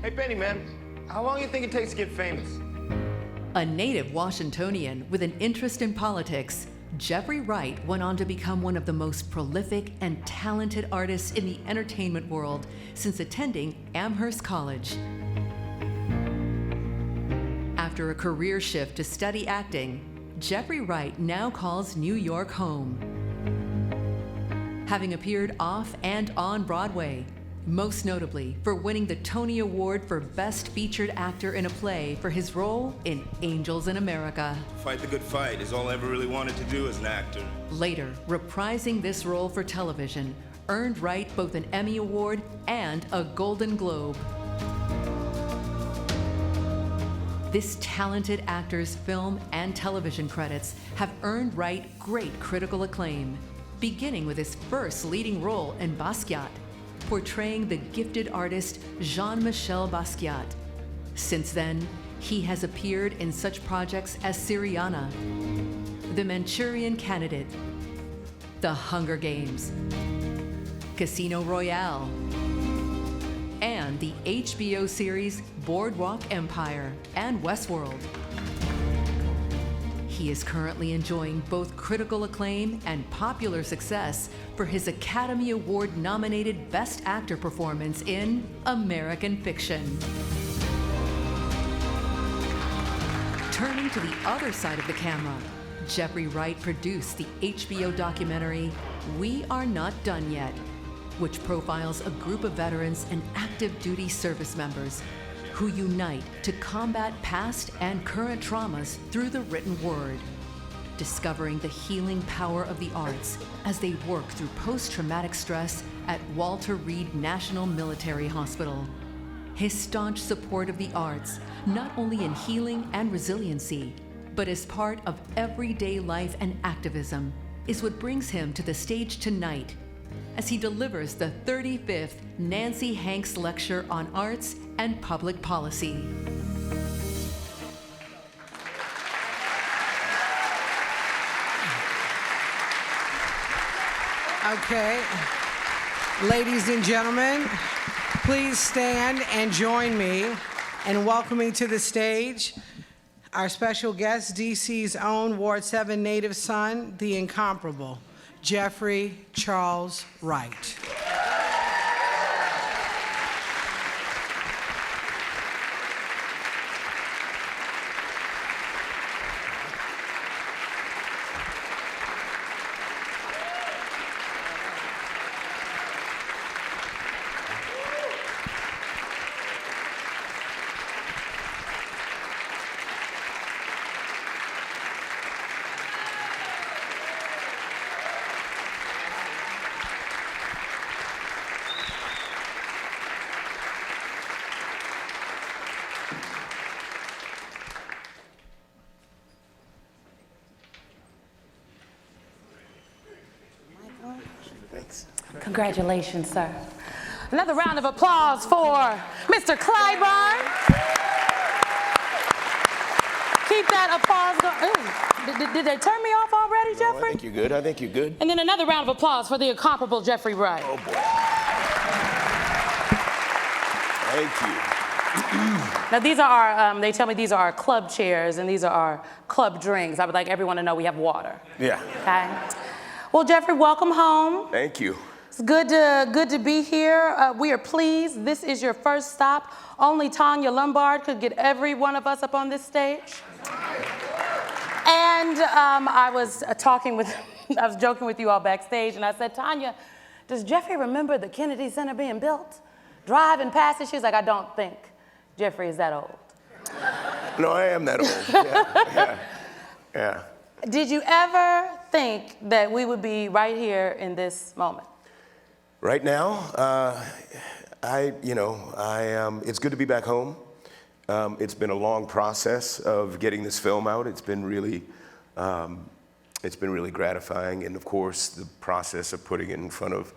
Hey, Benny, man, how long do you think it takes to get famous? A native Washingtonian with an interest in politics, Jeffrey Wright went on to become one of the most prolific and talented artists in the entertainment world since attending Amherst College. After a career shift to study acting, Jeffrey Wright now calls New York home. Having appeared off and on Broadway, most notably for winning the Tony Award for Best Featured Actor in a Play for his role in Angels in America. Fight the good fight is all I ever really wanted to do as an actor. Later, reprising this role for television, earned Wright both an Emmy Award and a Golden Globe. This talented actor's film and television credits have earned Wright great critical acclaim, beginning with his first leading role in Basquiat, portraying the gifted artist Jean-Michel Basquiat. Since then, he has appeared in such projects as Syriana, The Manchurian Candidate, The Hunger Games, Casino Royale, and the HBO series Boardwalk Empire and Westworld. He is currently enjoying both critical acclaim and popular success for his Academy Award-nominated Best Actor performance in American Fiction. Turning to the other side of the camera, Jeffrey Wright produced the HBO documentary We Are Not Done Yet, which profiles a group of veterans and active duty service members who unite to combat past and current traumas through the written word, discovering the healing power of the arts as they work through post-traumatic stress at Walter Reed National Military Hospital. His staunch support of the arts, not only in healing and resiliency, but as part of everyday life and activism, is what brings him to the stage tonight as he delivers the 35th Nancy Hanks Lecture on Arts and Public Policy. Okay, ladies and gentlemen, please stand and join me in welcoming to the stage our special guest, DC's own Ward 7 native son, the incomparable Jeffrey Charles Wright. Congratulations, sir. Another round of applause for Mr. Clyburn. Keep that applause going. Did they turn me off already, Jeffrey? I think you're good. I think you're good. And then another round of applause for the incomparable Jeffrey Wright. Oh, boy. Thank you. Now, these are our, they tell me these are our club chairs and these are our club drinks. I would like everyone to know we have water. Yeah. Okay? Well, Jeffrey, welcome home. Thank you. It's good to be here. We are pleased. This is your first stop. Only Tanya Lombard could get every one of us up on this stage. And I was I was joking with you all backstage, and I said, Tanya, does Jeffrey remember the Kennedy Center being built? Driving past it? She's like, I don't think Jeffrey is that old. No, I am that old. Yeah. Did you ever think that we would be right here in this moment? Right now, it's good to be back home. It's been a long process of getting this film out. It's been really gratifying, and of course, the process of putting it in front of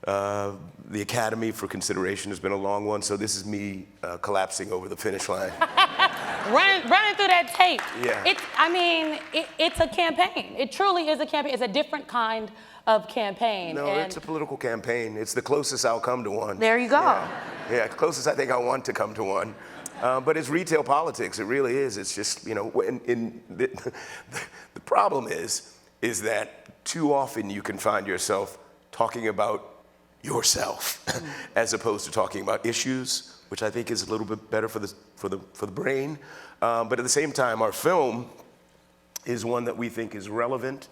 the Academy for consideration has been a long one. So this is me collapsing over the finish line. running through that tape. Yeah. It's a campaign. It truly is a campaign. It's a different kind of campaign. No, it's a political campaign. It's the closest I'll come to one. There you go. Yeah, closest I think I want to come to one. But it's retail politics. It really is. It's just, the problem is that too often you can find yourself talking about yourself as opposed to talking about issues, which I think is a little bit better for the brain. But at the same time, our film is one that we think is relevant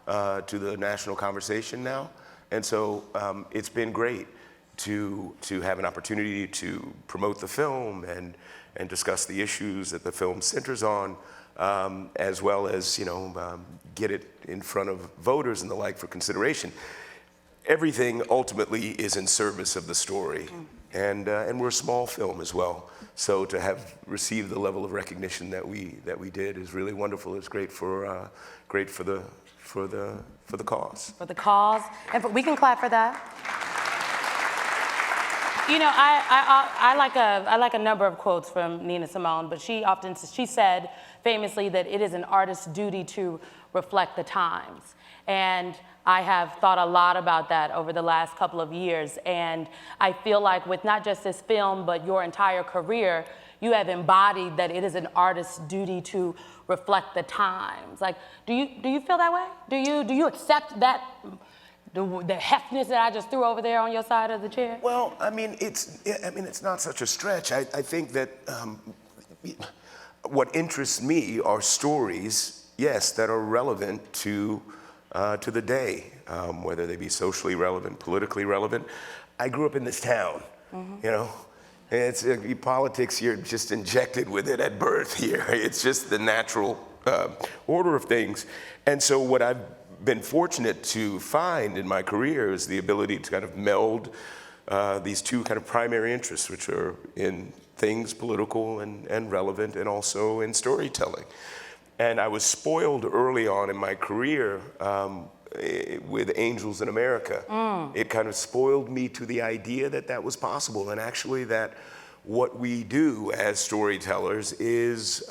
to the national conversation now. And so it's been great to have an opportunity to promote the film and discuss the issues that the film centers on, as well as get it in front of voters and the like for consideration. Everything ultimately is in service of the story, and we're a small film as well. So to have received the level of recognition that we did is really wonderful. It's great for the cause. For the cause, and we can clap for that. I like a number of quotes from Nina Symone, but she said famously that it is an artist's duty to reflect the times. And I have thought a lot about that over the last couple of years. And I feel like with not just this film, but your entire career, you have embodied that it is an artist's duty to reflect the times. Like, do you feel that way? Do you accept that? The heftness that I just threw over there on your side of the chair? Well, it's not such a stretch. I think that what interests me are stories, yes, that are relevant to the day, whether they be socially relevant, politically relevant. I grew up in this town, It's politics. You're just injected with it at birth here. It's just the natural order of things, and so what I've been fortunate to find in my career is the ability to kind of meld these two kind of primary interests, which are in things political and relevant, and also in storytelling. And I was spoiled early on in my career with Angels in America. It kind of spoiled me to the idea that was possible, and actually that what we do as storytellers is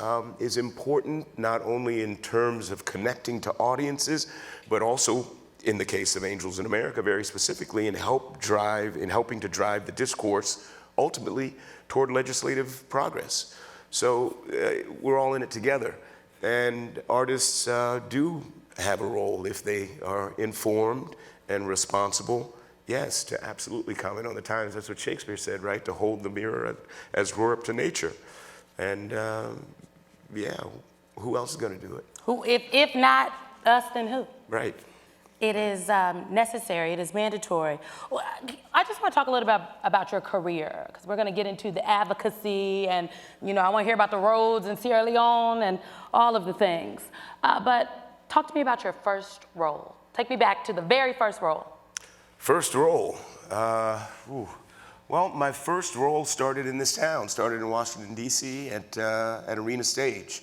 important, not only in terms of connecting to audiences, but also in the case of Angels in America, very specifically in helping to drive the discourse ultimately toward legislative progress. So we're all in it together, and artists do have a role if they are informed and responsible. Yes, to absolutely comment on the times. That's what Shakespeare said, right? To hold the mirror as we're up to nature. And who else is going to do it? Who, if not us, then who? Right. It is necessary, it is mandatory. Well, I just want to talk a little bit about your career, because we're going to get into the advocacy, and I want to hear about the roads in Sierra Leone and all of the things. But talk to me about your first role. Take me back to the very first role. First role. Well, my first role started in this town, started in Washington, D.C. at Arena Stage.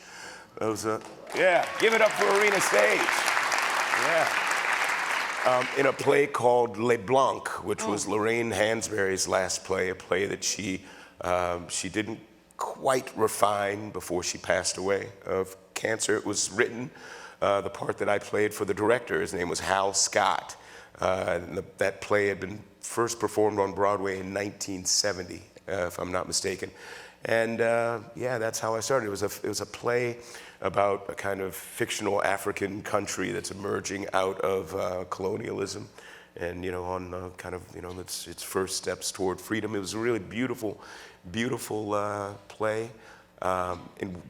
It was give it up for Arena Stage. Yeah. in a play called Les Blancs, which was Lorraine Hansberry's last play, a play that she didn't quite refine before she passed away of cancer. It was written, the part that I played for the director, his name was Hal Scott. That play had been first performed on Broadway in 1970, if I'm not mistaken. And yeah, that's how I started. It was a play about a kind of fictional African country that's emerging out of colonialism, and on kind of its first steps toward freedom. It was a really beautiful, beautiful play, and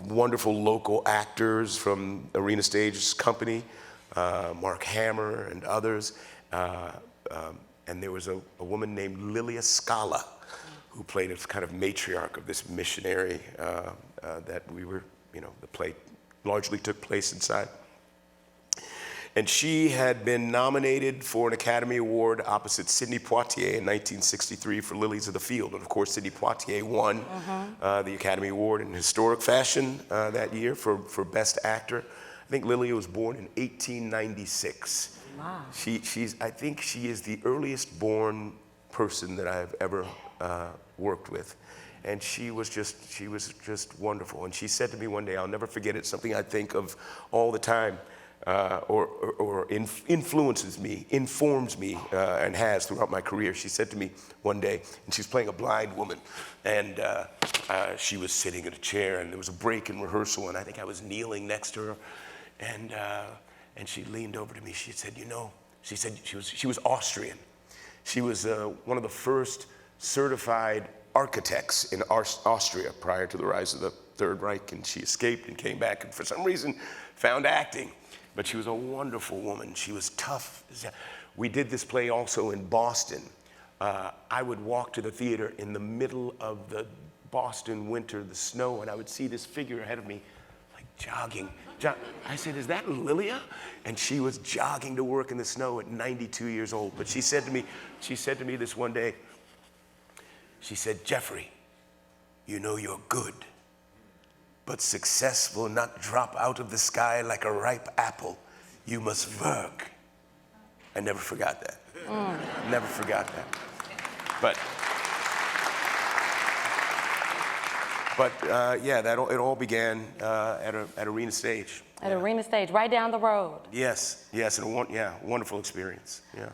wonderful local actors from Arena Stage Company, Mark Hammer and others, and there was a woman named Lilia Scala, who played a kind of matriarch of this missionary that we were, the play largely took place inside. And she had been nominated for an Academy Award opposite Sidney Poitier in 1963 for Lilies of the Field. And of course, Sidney Poitier won the Academy Award in historic fashion that year for Best Actor. I think Lilia was born in 1896. Wow. I think she is the earliest born person that I've ever worked with. And she was just wonderful. And she said to me one day, I'll never forget it, something I think of all the time, or influences me, informs me, and has throughout my career. She said to me one day, and she's playing a blind woman, and she was sitting in a chair, and there was a break in rehearsal, and I think I was kneeling next to her, and she leaned over to me. She said, she said she was Austrian. She was one of the first certified architects in Austria prior to the rise of the Third Reich, and she escaped and came back, and for some reason found acting. But she was a wonderful woman. She was tough. We did this play also in Boston. I would walk to the theater in the middle of the Boston winter, the snow, and I would see this figure ahead of me, like jogging. I said, is that Lilia? And she was jogging to work in the snow at 92 years old. But she said to me this one day, she said, Jeffrey, you're good, but success will not drop out of the sky like a ripe apple. You must work. I never forgot that. Never forgot that. But yeah, it all began at Arena Stage. At Arena Stage, right down the road. Yes, and wonderful experience. Yeah.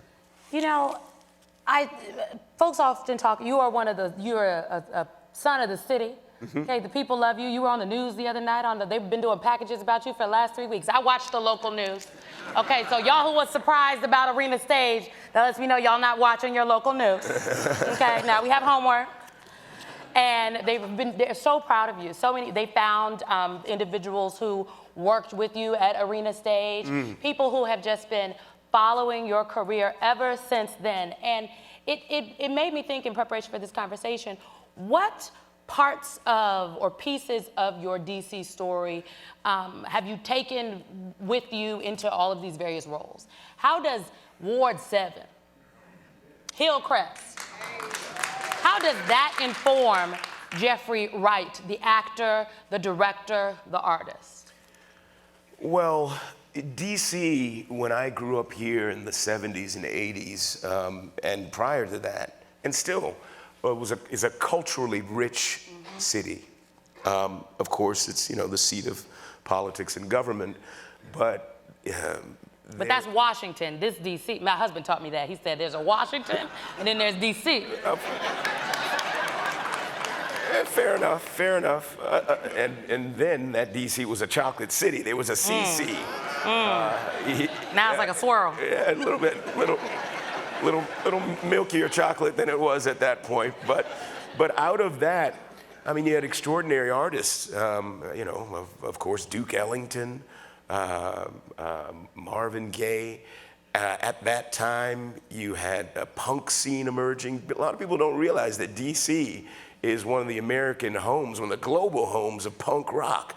Folks often talk. You're a son of the city. Okay, the people love you. You were on the news the other night. They've been doing packages about you for the last 3 weeks. I watched the local news. Okay, so y'all who was surprised about Arena Stage, that lets me know y'all not watching your local news. Okay, now we have homework. And they're so proud of you. They found individuals who worked with you at Arena Stage, people who have just been following your career ever since then. And it made me think in preparation for this conversation, what parts of or pieces of your DC story have you taken with you into all of these various roles? How does Ward 7, Hillcrest, how does that inform Jeffrey Wright, the actor, the director, the artist? Well, DC, when I grew up here in the 70s and 80s, and prior to that, and still is a culturally rich city. Of course, it's the seat of politics and government, but that's Washington. This DC. My husband taught me that. He said there's a Washington, and then there's DC. Fair enough. And then that DC was a chocolate city. There was a CC. Now it's like a swirl. Yeah, a little bit, little milkier chocolate than it was at that point. But out of that, I mean, you had extraordinary artists. Of course, Duke Ellington, Marvin Gaye. At that time, you had a punk scene emerging. A lot of people don't realize that DC is one of the American homes, one of the global homes of punk rock.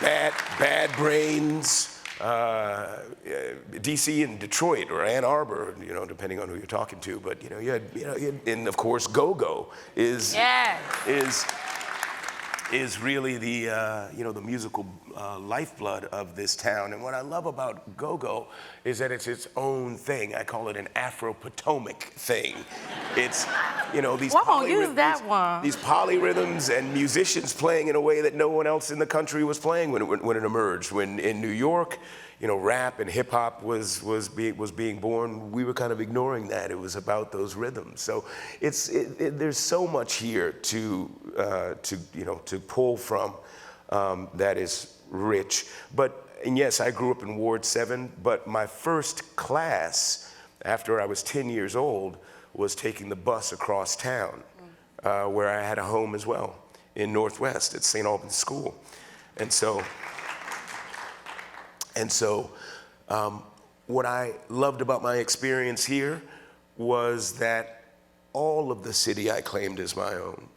Bad Brains, DC and Detroit or Ann Arbor, depending on who you're talking to. But you had, and of course, Go-Go is is really the, you know, the musical lifeblood of this town. And what I love about go-go is that it's its own thing. I call it an Afro-Potomac thing. It's, you know, these Well, I'm gonna use that one. These polyrhythms and musicians playing in a way that no one else in the country was playing when it emerged. When in New York, you know, rap and hip hop was being born, we were kind of ignoring that. It was about those rhythms. So there's so much here to you know, to pull from that is rich. And yes, I grew up in Ward 7, but my first class after I was 10 years old was taking the bus across town, where I had a home as well in Northwest at St. Albans School. And so what I loved about my experience here was that all of the city I claimed as my own.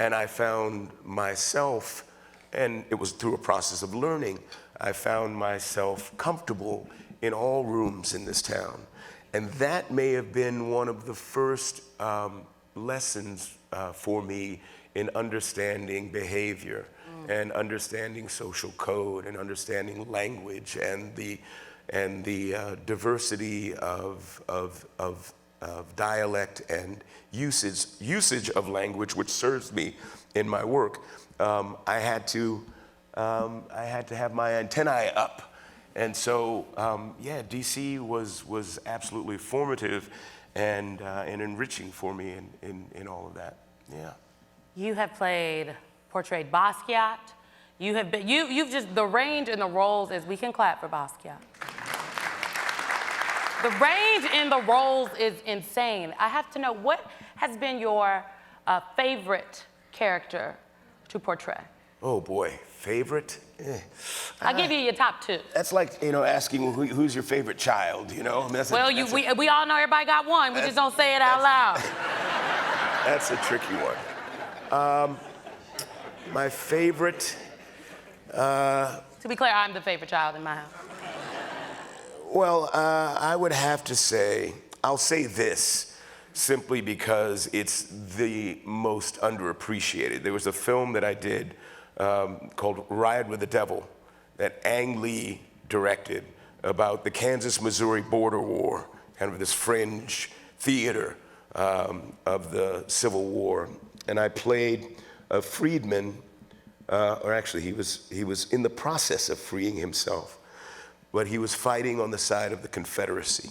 And I found myself, and it was through a process of learning, I found myself comfortable in all rooms in this town. And that may have been one of the first lessons for me in understanding behavior and understanding social code and understanding language and the diversity of dialect and usage of language, which serves me in my work. I had to have my antennae up. And so, yeah, DC was absolutely formative and enriching for me in all of that. Yeah. You have portrayed Basquiat. You've just, the range in the roles is, we can clap for Basquiat. The range in the roles is insane. I have to know, what has been your favorite character to portray? Oh boy, favorite? I'll give you your top 2. That's like, you know, asking who's your favorite child, you know? I mean, we all know everybody got one, we just don't say it out loud. That's a tricky one. My favorite... To be clear, I'm the favorite child in my house. Well, I would have to say, I'll say this, simply because it's the most underappreciated. There was a film that I did called Ride with the Devil that Ang Lee directed about the Kansas-Missouri border war, kind of this fringe theater of the Civil War. And I played a freedman, or actually he was in the process of freeing himself, but he was fighting on the side of the Confederacy.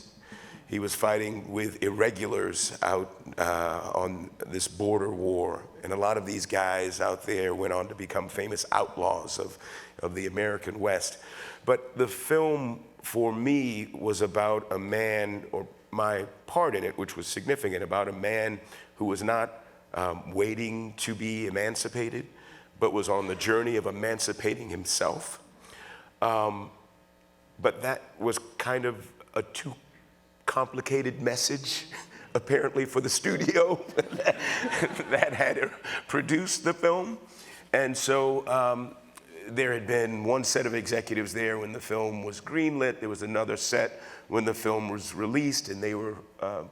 He was fighting with irregulars out on this border war. And a lot of these guys out there went on to become famous outlaws of the American West. But the film, for me, was about a man, or my part in it, which was significant, about a man who was not waiting to be emancipated, but was on the journey of emancipating himself. But that was kind of a too complicated message, apparently, for the studio that had produced the film. And so there had been one set of executives there when the film was greenlit. There was another set when the film was released, and they were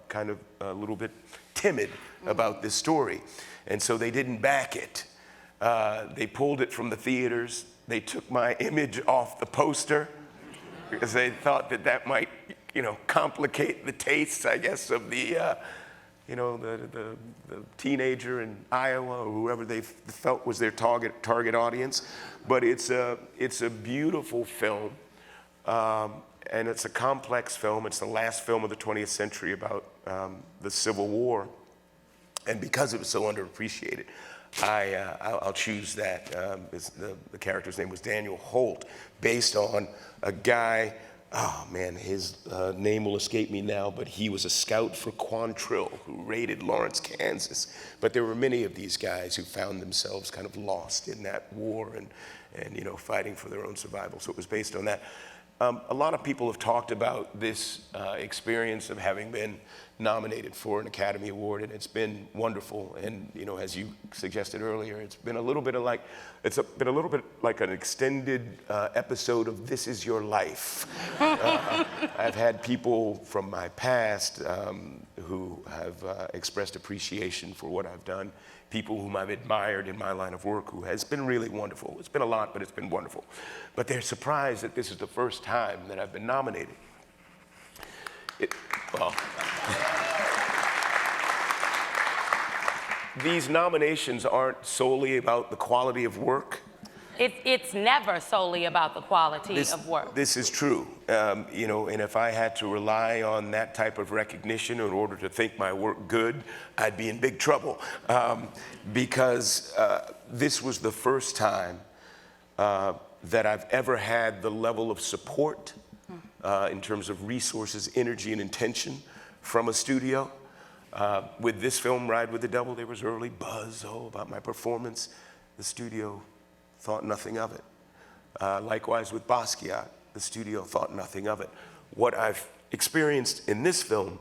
kind of a little bit timid about this story. And so they didn't back it. They pulled it from the theaters. They took my image off the poster because they thought that might, you know, complicate the tastes, I guess, of the, you know, the teenager in Iowa or whoever they felt was their target audience. But it's a beautiful film, and it's a complex film. It's the last film of the 20th century about the Civil War, and because it was so underappreciated, I'll choose that. The character's name was Daniel Holt, based on a guy, oh man, his name will escape me now, but he was a scout for Quantrill who raided Lawrence, Kansas. But there were many of these guys who found themselves kind of lost in that war and you know, fighting for their own survival. So it was based on that. A lot of people have talked about this experience of having been nominated for an Academy Award, and it's been wonderful. And you know, as you suggested earlier, it's been a little bit like an extended episode of This Is Your Life. I've had people from my past who have expressed appreciation for what I've done, people whom I've admired in my line of work, who has been really wonderful. It's been a lot, but it's been wonderful. But they're surprised that this is the first time that I've been nominated. Well, these nominations aren't solely about the quality of work. It's never solely about the quality of work. This is true, you know, and if I had to rely on that type of recognition in order to think my work good, I'd be in big trouble, because this was the first time that I've ever had the level of support in terms of resources, energy, and intention from a studio. With this film, Ride with the Devil, there was early buzz about my performance. The studio thought nothing of it. Likewise with Basquiat, the studio thought nothing of it. What I've experienced in this film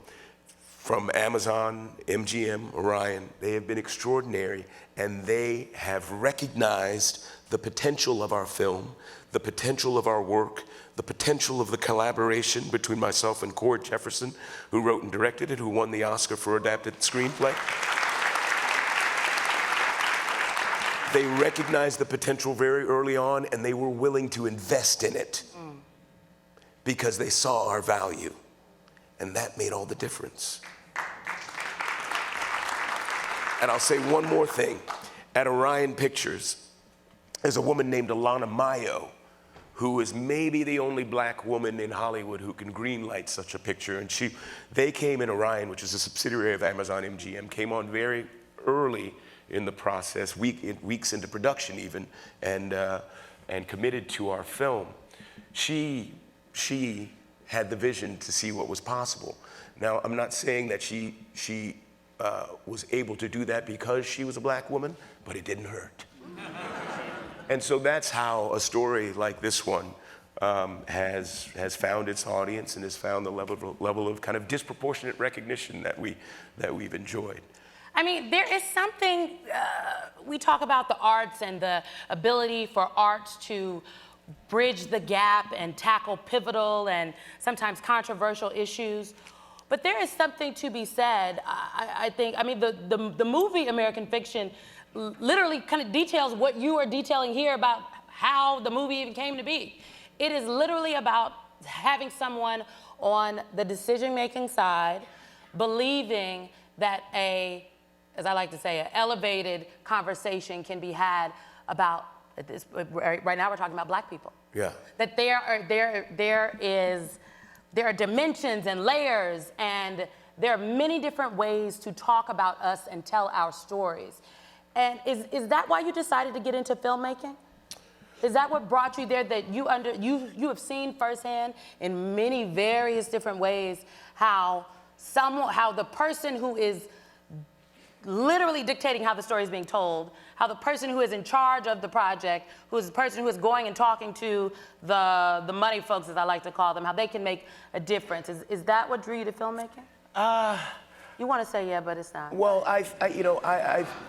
from Amazon, MGM, Orion, they have been extraordinary, and they have recognized the potential of our film, the potential of our work, the potential of the collaboration between myself and Cord Jefferson, who wrote and directed it, who won the Oscar for Adapted Screenplay. They recognized the potential very early on, and they were willing to invest in it because they saw our value, and that made all the difference. And I'll say one more thing. At Orion Pictures, there's a woman named Alana Mayo, who is maybe the only black woman in Hollywood who can greenlight such a picture. And they came in Orion, which is a subsidiary of Amazon MGM, came on very early in the process, weeks into production even, and committed to our film. She had the vision to see what was possible. Now, I'm not saying that she was able to do that because she was a black woman, but it didn't hurt. And so that's how a story like this one has found its audience and has found the level of kind of disproportionate recognition that we've enjoyed. I mean, there is something, we talk about the arts and the ability for arts to bridge the gap and tackle pivotal and sometimes controversial issues. But there is something to be said, I think. I mean, the movie American Fiction literally kind of details what you are detailing here about how the movie even came to be. It is literally about having someone on the decision-making side believing that as I like to say, an elevated conversation can be had about this. Right now we're talking about black people. Yeah. That there are dimensions and layers, and there are many different ways to talk about us and tell our stories. And is that why you decided to get into filmmaking? Is that what brought you there, that you have seen firsthand in many various different ways how the person who is literally dictating how the story is being told, how the person who is in charge of the project, who is the person who is going and talking to the money folks, as I like to call them, how they can make a difference. Is that what drew you to filmmaking? You want to say yeah, but it's not. Well,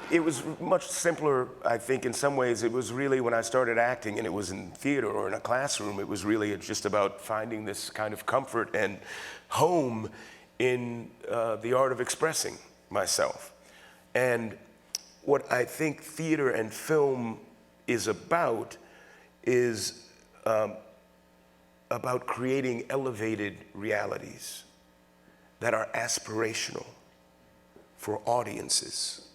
it was much simpler, I think, in some ways. It was really when I started acting, and it was in theater or in a classroom, it was really just about finding this kind of comfort and home in the art of expressing myself. And what I think theater and film is about creating elevated realities that are aspirational for audiences.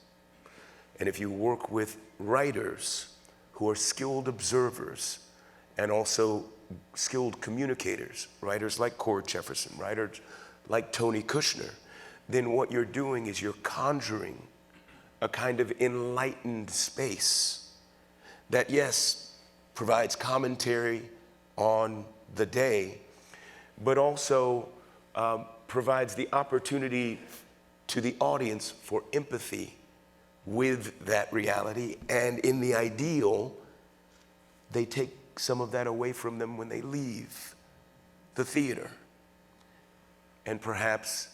And if you work with writers who are skilled observers and also skilled communicators, writers like Cord Jefferson, writers like Tony Kushner, then what you're doing is you're conjuring a kind of enlightened space that, yes, provides commentary on the day, but also provides the opportunity to the audience for empathy with that reality. And in the ideal, they take some of that away from them when they leave the theater. And perhaps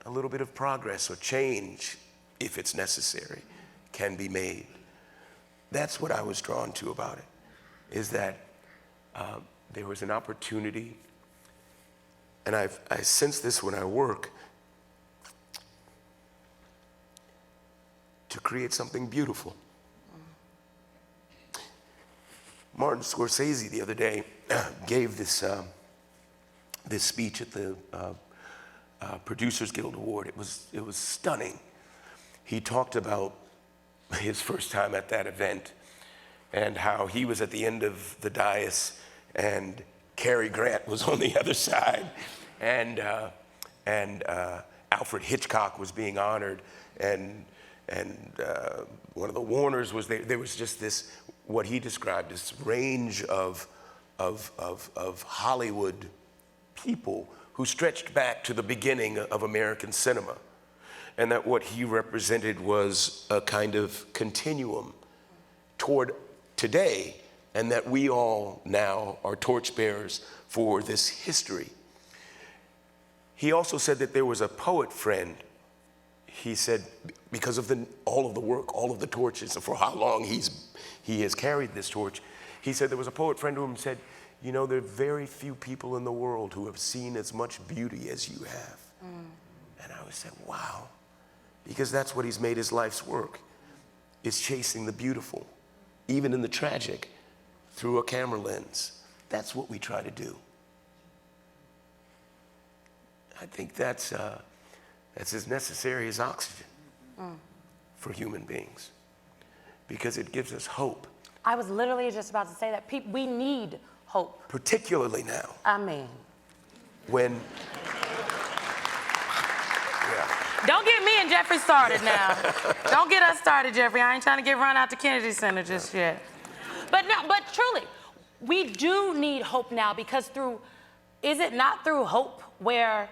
a little bit of progress or change, if it's necessary, can be made. That's what I was drawn to about it, is that there was an opportunity, and I sense this when I work, to create something beautiful. Martin Scorsese the other day gave this speech at the Producers Guild Award. It was stunning. He talked about his first time at that event and how he was at the end of the dais and Cary Grant was on the other side, and Alfred Hitchcock was being honored, and one of the Warners was there. There was just this, what he described, this range of Hollywood people who stretched back to the beginning of American cinema, and that what he represented was a kind of continuum toward today, and that we all now are torchbearers for this history. He also said that there was a poet friend. He said, because of all of the work, all of the torches, for how long he has carried this torch, he said there was a poet friend who said, you know, there are very few people in the world who have seen as much beauty as you have. And I always said, wow, because that's what he's made his life's work, is chasing the beautiful, even in the tragic, through a camera lens. That's what we try to do. I think that's as necessary as oxygen for human beings, because it gives us hope. I was literally just about to say that we need hope. Particularly now. I mean. When, yeah. Don't get me and Jeffrey started now. Don't get us started, Jeffrey. I ain't trying to get run out to Kennedy Center just yet. But truly, we do need hope now, because is it not through hope where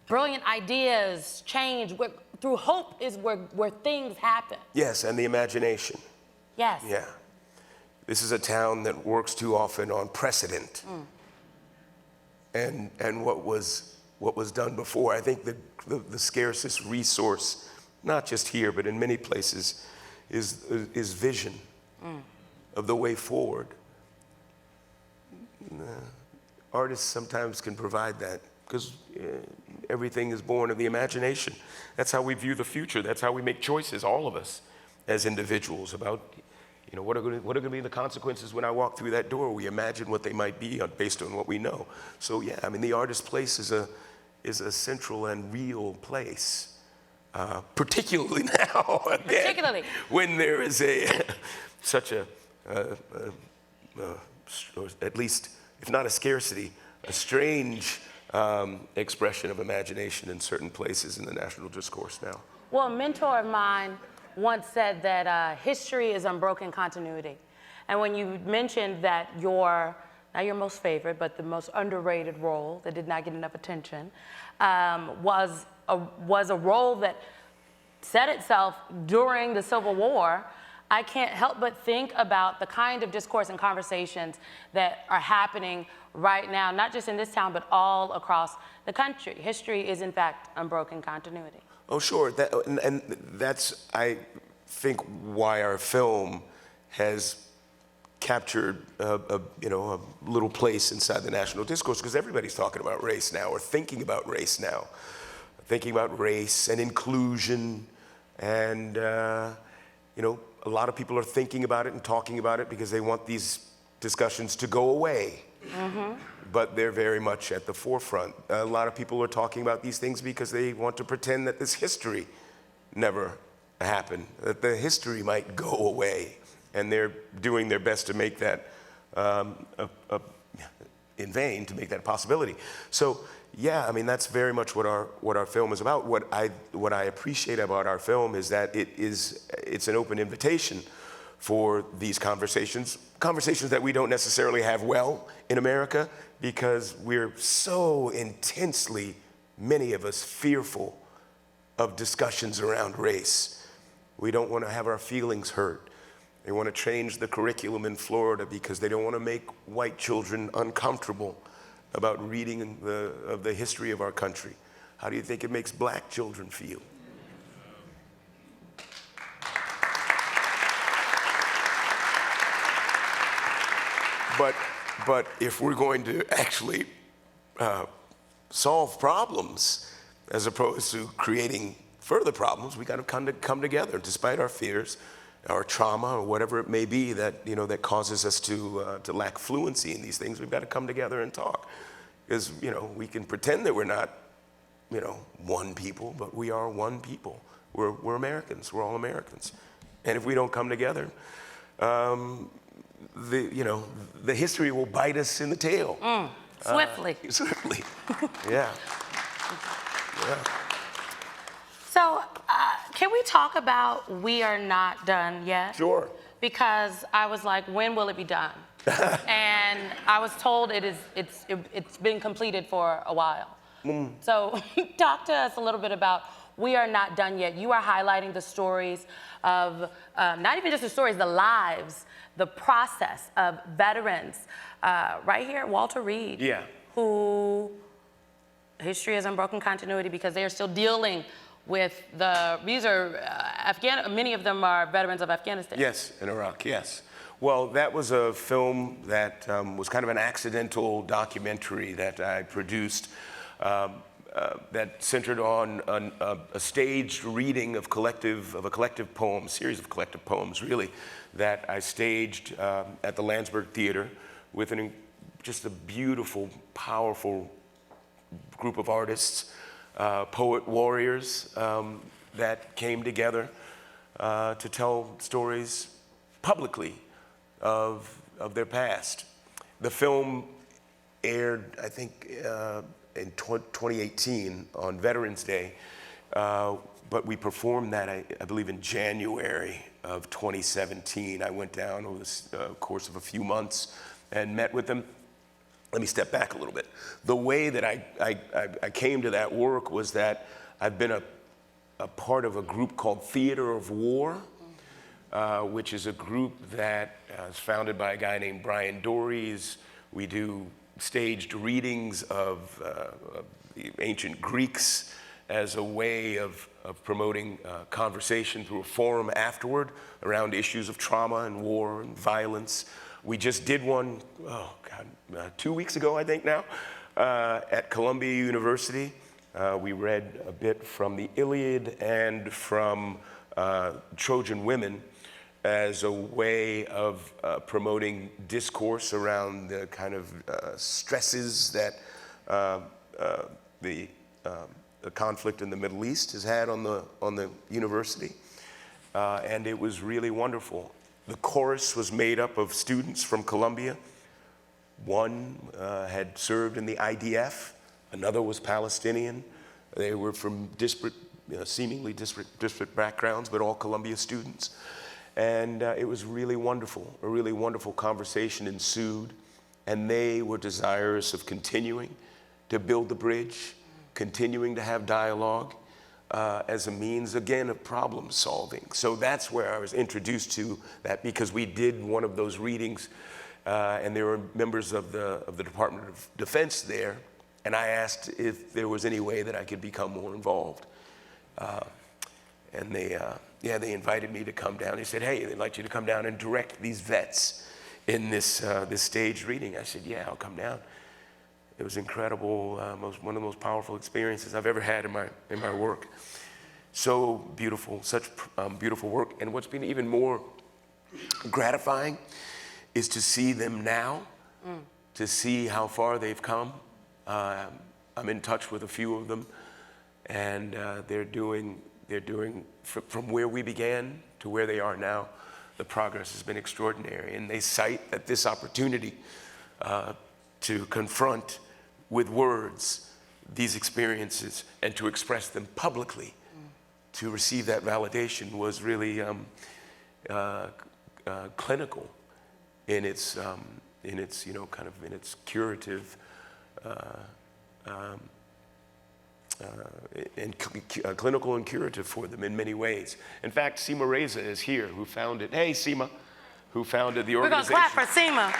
brilliant ideas change? Through hope is where things happen. Yes, and the imagination. Yes. Yeah. This is a town that works too often on precedent. And what was done before. I think the scarcest resource, not just here, but in many places, is vision of the way forward. Artists sometimes can provide that, because everything is born of the imagination. That's how we view the future. That's how we make choices, all of us, as individuals, about, you know, what are going to be the consequences when I walk through that door? We imagine what they might be based on what we know. So yeah, I mean, the artist place is a central and real place, particularly now. Again, particularly when there is such a at least, if not a scarcity, a strange expression of imagination in certain places in the national discourse now. Well, a mentor of mine once said that history is unbroken continuity. And when you mentioned that not your most favorite, but the most underrated role that did not get enough attention, was a role that set itself during the Civil War, I can't help but think about the kind of discourse and conversations that are happening right now, not just in this town, but all across the country. History is, in fact, unbroken continuity. Oh, sure. And that's, I think, why our film has captured a little place inside the national discourse, because everybody's talking about race now, or thinking about race now, thinking about race and inclusion, and a lot of people are thinking about it and talking about it because they want these discussions to go away. But they're very much at the forefront. A lot of people are talking about these things because they want to pretend that this history never happened, that the history might go away, and they're doing their best to make that in vain, to make that a possibility. So yeah, I mean, that's very much what our film is about. What I appreciate about our film is that it's an open invitation for these conversations that we don't necessarily have well in America, because we're so intensely, many of us, fearful of discussions around race. We don't want to have our feelings hurt. They want to change the curriculum in Florida because they don't want to make white children uncomfortable about reading of the history of our country. How do you think it makes black children feel? But if we're going to actually solve problems, as opposed to creating further problems, we got to come together, despite our fears, our trauma, or whatever it may be that that causes us to lack fluency in these things. We've got to come together and talk, because we can pretend that we're not one people, but we are one people. We're Americans. We're all Americans, and if we don't come together, the history will bite us in the tail. Swiftly. Swiftly. Yeah. Yeah. So, can we talk about We Are Not Done Yet? Sure. Because I was like, when will it be done? And I was told it's been completed for a while. So, talk to us a little bit about We Are Not Done Yet. You are highlighting the stories of, not even just the stories, the lives, the process of veterans, right here, Walter Reed, who history is unbroken continuity because they are still dealing with these are many of them are veterans of Afghanistan. Yes, in Iraq, yes. Well, that was a film that was kind of an accidental documentary that I produced that centered on a staged reading of a collective poem, series of collective poems, really, that I staged at the Landsberg Theater with just a beautiful, powerful group of artists, poet warriors that came together to tell stories publicly of their past. The film aired, I think, in 2018 on Veterans Day, but we performed that, I believe, in January of 2017. I went down over the course of a few months and met with them. Let me step back a little bit. The way that I came to that work was that I've been a part of a group called Theater of War, which is a group that is founded by a guy named Brian Dories. We do staged readings of the ancient Greeks as a way of promoting conversation through a forum afterward around issues of trauma and war and violence. We just did one, 2 weeks ago, I think now, at Columbia University. We read a bit from the Iliad and from Trojan Women as a way of promoting discourse around the kind of stresses that the conflict in the Middle East has had on the university. And it was really wonderful. The chorus was made up of students from Columbia. One had served in the IDF, another was Palestinian. They were from seemingly disparate backgrounds, but all Columbia students. And it was really wonderful. A really wonderful conversation ensued, and they were desirous of continuing to build the bridge, continuing to have dialogue as a means, again, of problem solving. So that's where I was introduced to that, because we did one of those readings, and there were members of the Department of Defense there, and I asked if there was any way that I could become more involved. And they invited me to come down. They said, hey, they'd like you to come down and direct these vets in this staged reading. I said, yeah, I'll come down. It was incredible, one of the most powerful experiences I've ever had in my work. So beautiful, such beautiful work. And what's been even more gratifying is to see them now, to see how far they've come. I'm in touch with a few of them, and they're doing from where we began to where they are now. The progress has been extraordinary, and they cite that this opportunity to confront with words these experiences and to express them publicly, to receive that validation was really clinical in its curative and clinical and curative for them in many ways. In fact, Seema Reza is here, who founded. Hey, Seema, who founded the organization. We're gonna clap for Seema.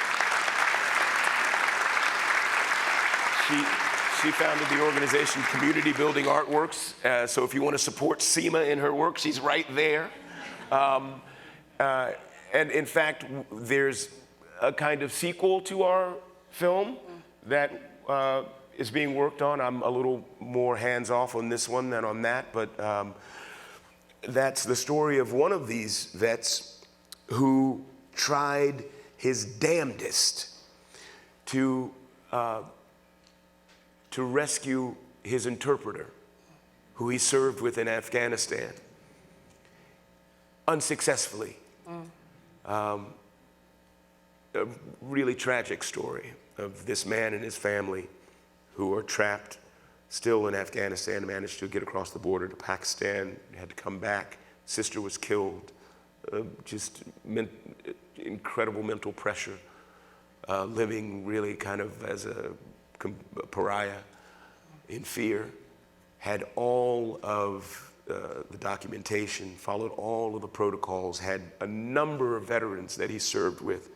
She founded the organization Community Building Artworks. So if you want to support Seema in her work, she's right there. And in fact, there's a kind of sequel to our film that is being worked on. I'm a little more hands-off on this one than on that, but that's the story of one of these vets who tried his damnedest to rescue his interpreter, who he served with in Afghanistan, unsuccessfully. A really tragic story of this man and his family who are trapped still in Afghanistan, managed to get across the border to Pakistan, had to come back. Sister was killed. Incredible mental pressure, living really kind of as a pariah in fear. Had all of the documentation, followed all of the protocols, had a number of veterans that he served with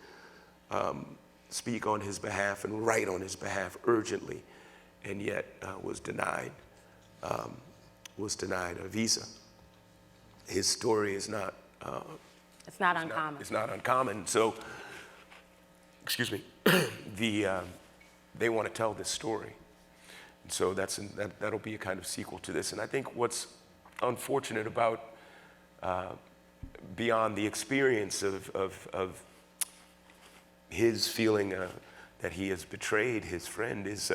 speak on his behalf and write on his behalf urgently, and yet was denied a visa. His story is not. It's not uncommon. It's not uncommon. So, excuse me, they want to tell this story. And so that'll be a kind of sequel to this. And I think what's unfortunate about, beyond the experience of his feeling that he has betrayed his friend, is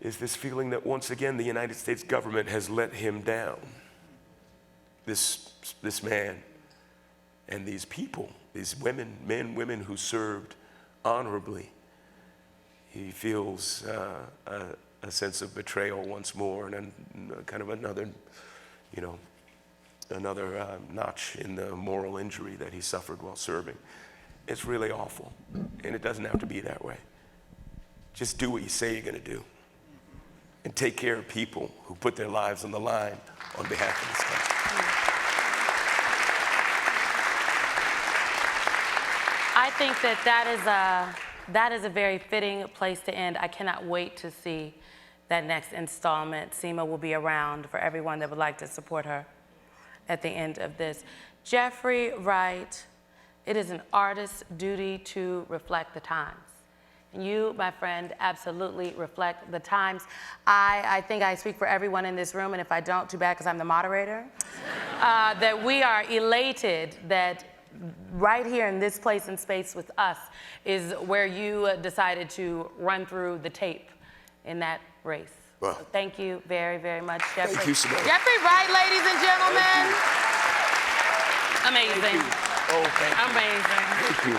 this feeling that once again the United States government has let him down. This man and these people, these men, women who served honorably, he feels a sense of betrayal once more, and kind of another notch in the moral injury that he suffered while serving. It's really awful, and it doesn't have to be that way. Just do what you say you're going to do, and take care of people who put their lives on the line on behalf of this country. I think that is a very fitting place to end. I cannot wait to see that next installment. Symone will be around for everyone that would like to support her at the end of this. Jeffrey Wright, it is an artist's duty to reflect the times. And you, my friend, absolutely reflect the times. I think I speak for everyone in this room, and if I don't, too bad, because I'm the moderator, that we are elated that right here in this place and space with us is where you decided to run through the tape in that race. Wow. So thank you very, very much, Jeffrey. Thank you, Symone. Jeffrey Wright, ladies and gentlemen. Amazing. Oh, thank you. Amazing. Thank you.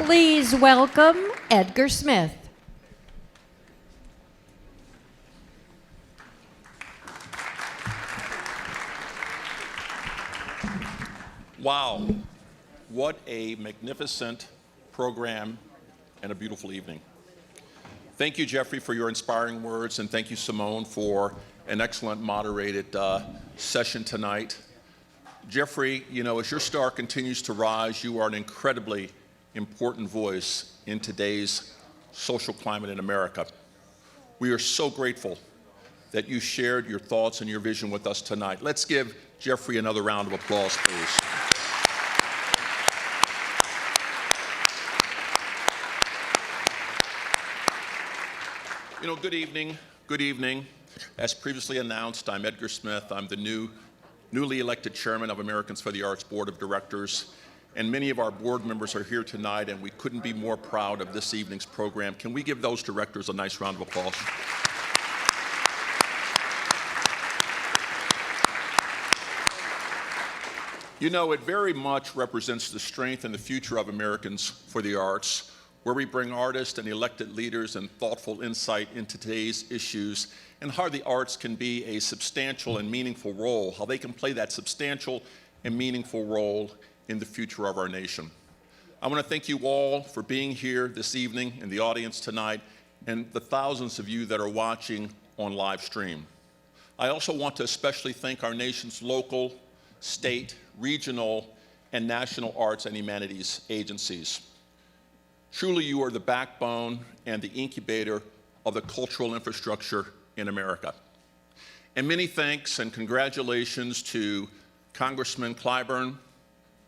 Please welcome Edgar Smith. Wow, what a magnificent program and a beautiful evening. Thank you, Jeffrey, for your inspiring words, and thank you, Symone, for an excellent moderated session tonight. Jeffrey, you know, as your star continues to rise, you are an incredibly important voice in today's social climate in America. We are so grateful that you shared your thoughts and your vision with us tonight. Let's give Jeffrey another round of applause, please. You know, good evening, good evening. As previously announced, I'm Edgar Smith. I'm the newly elected chairman of Americans for the Arts Board of Directors. And many of our board members are here tonight, and we couldn't be more proud of this evening's program. Can we give those directors a nice round of applause? You know, it very much represents the strength and the future of Americans for the Arts, where we bring artists and elected leaders and thoughtful insight into today's issues and how the arts can be a substantial and meaningful role, how they can play that substantial and meaningful role in the future of our nation. I want to thank you all for being here this evening in the audience tonight, and the thousands of you that are watching on live stream. I also want to especially thank our nation's local, state, regional, and national arts and humanities agencies. Truly, you are the backbone and the incubator of the cultural infrastructure in America. And many thanks and congratulations to Congressman Clyburn,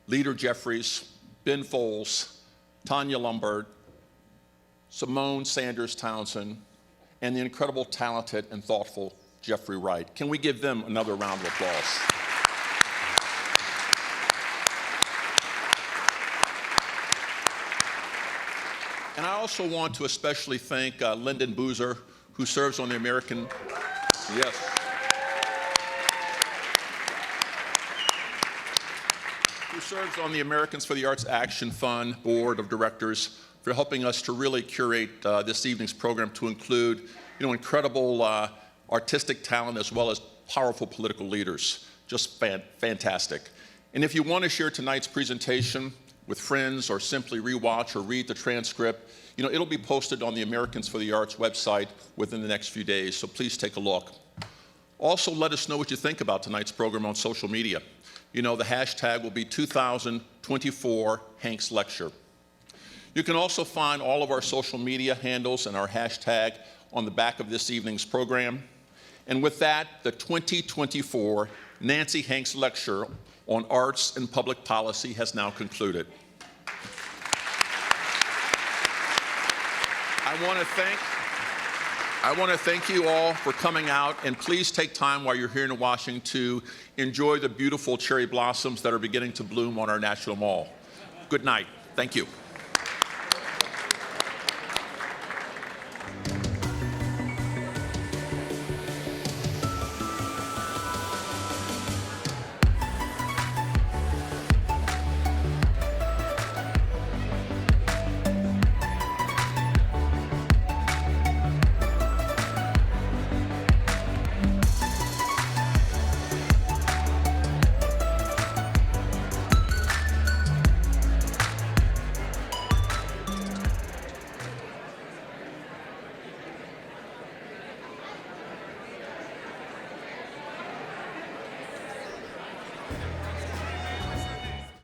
Leader Jeffries, Ben Folds, Tanya Lombard, Symone Sanders Townsend, and the incredible, talented, and thoughtful Jeffrey Wright. Can we give them another round of applause? And I also want to especially thank Lyndon Boozer, who serves on the American, yes. Who serves on the Americans for the Arts Action Fund Board of Directors, for helping us to really curate this evening's program to include, incredible artistic talent as well as powerful political leaders. Just fantastic. And if you want to share tonight's presentation with friends or simply rewatch or read the transcript, it'll be posted on the Americans for the Arts website within the next few days, so please take a look. Also, let us know what you think about tonight's program on social media. The hashtag will be 2024 Hanks Lecture. You can also find all of our social media handles and our hashtag on the back of this evening's program. And with that, the 2024 Nancy Hanks Lecture on Arts and Public Policy has now concluded. I want to thank you all for coming out, and please take time while you're here in Washington to enjoy the beautiful cherry blossoms that are beginning to bloom on our National Mall. Good night. Thank you.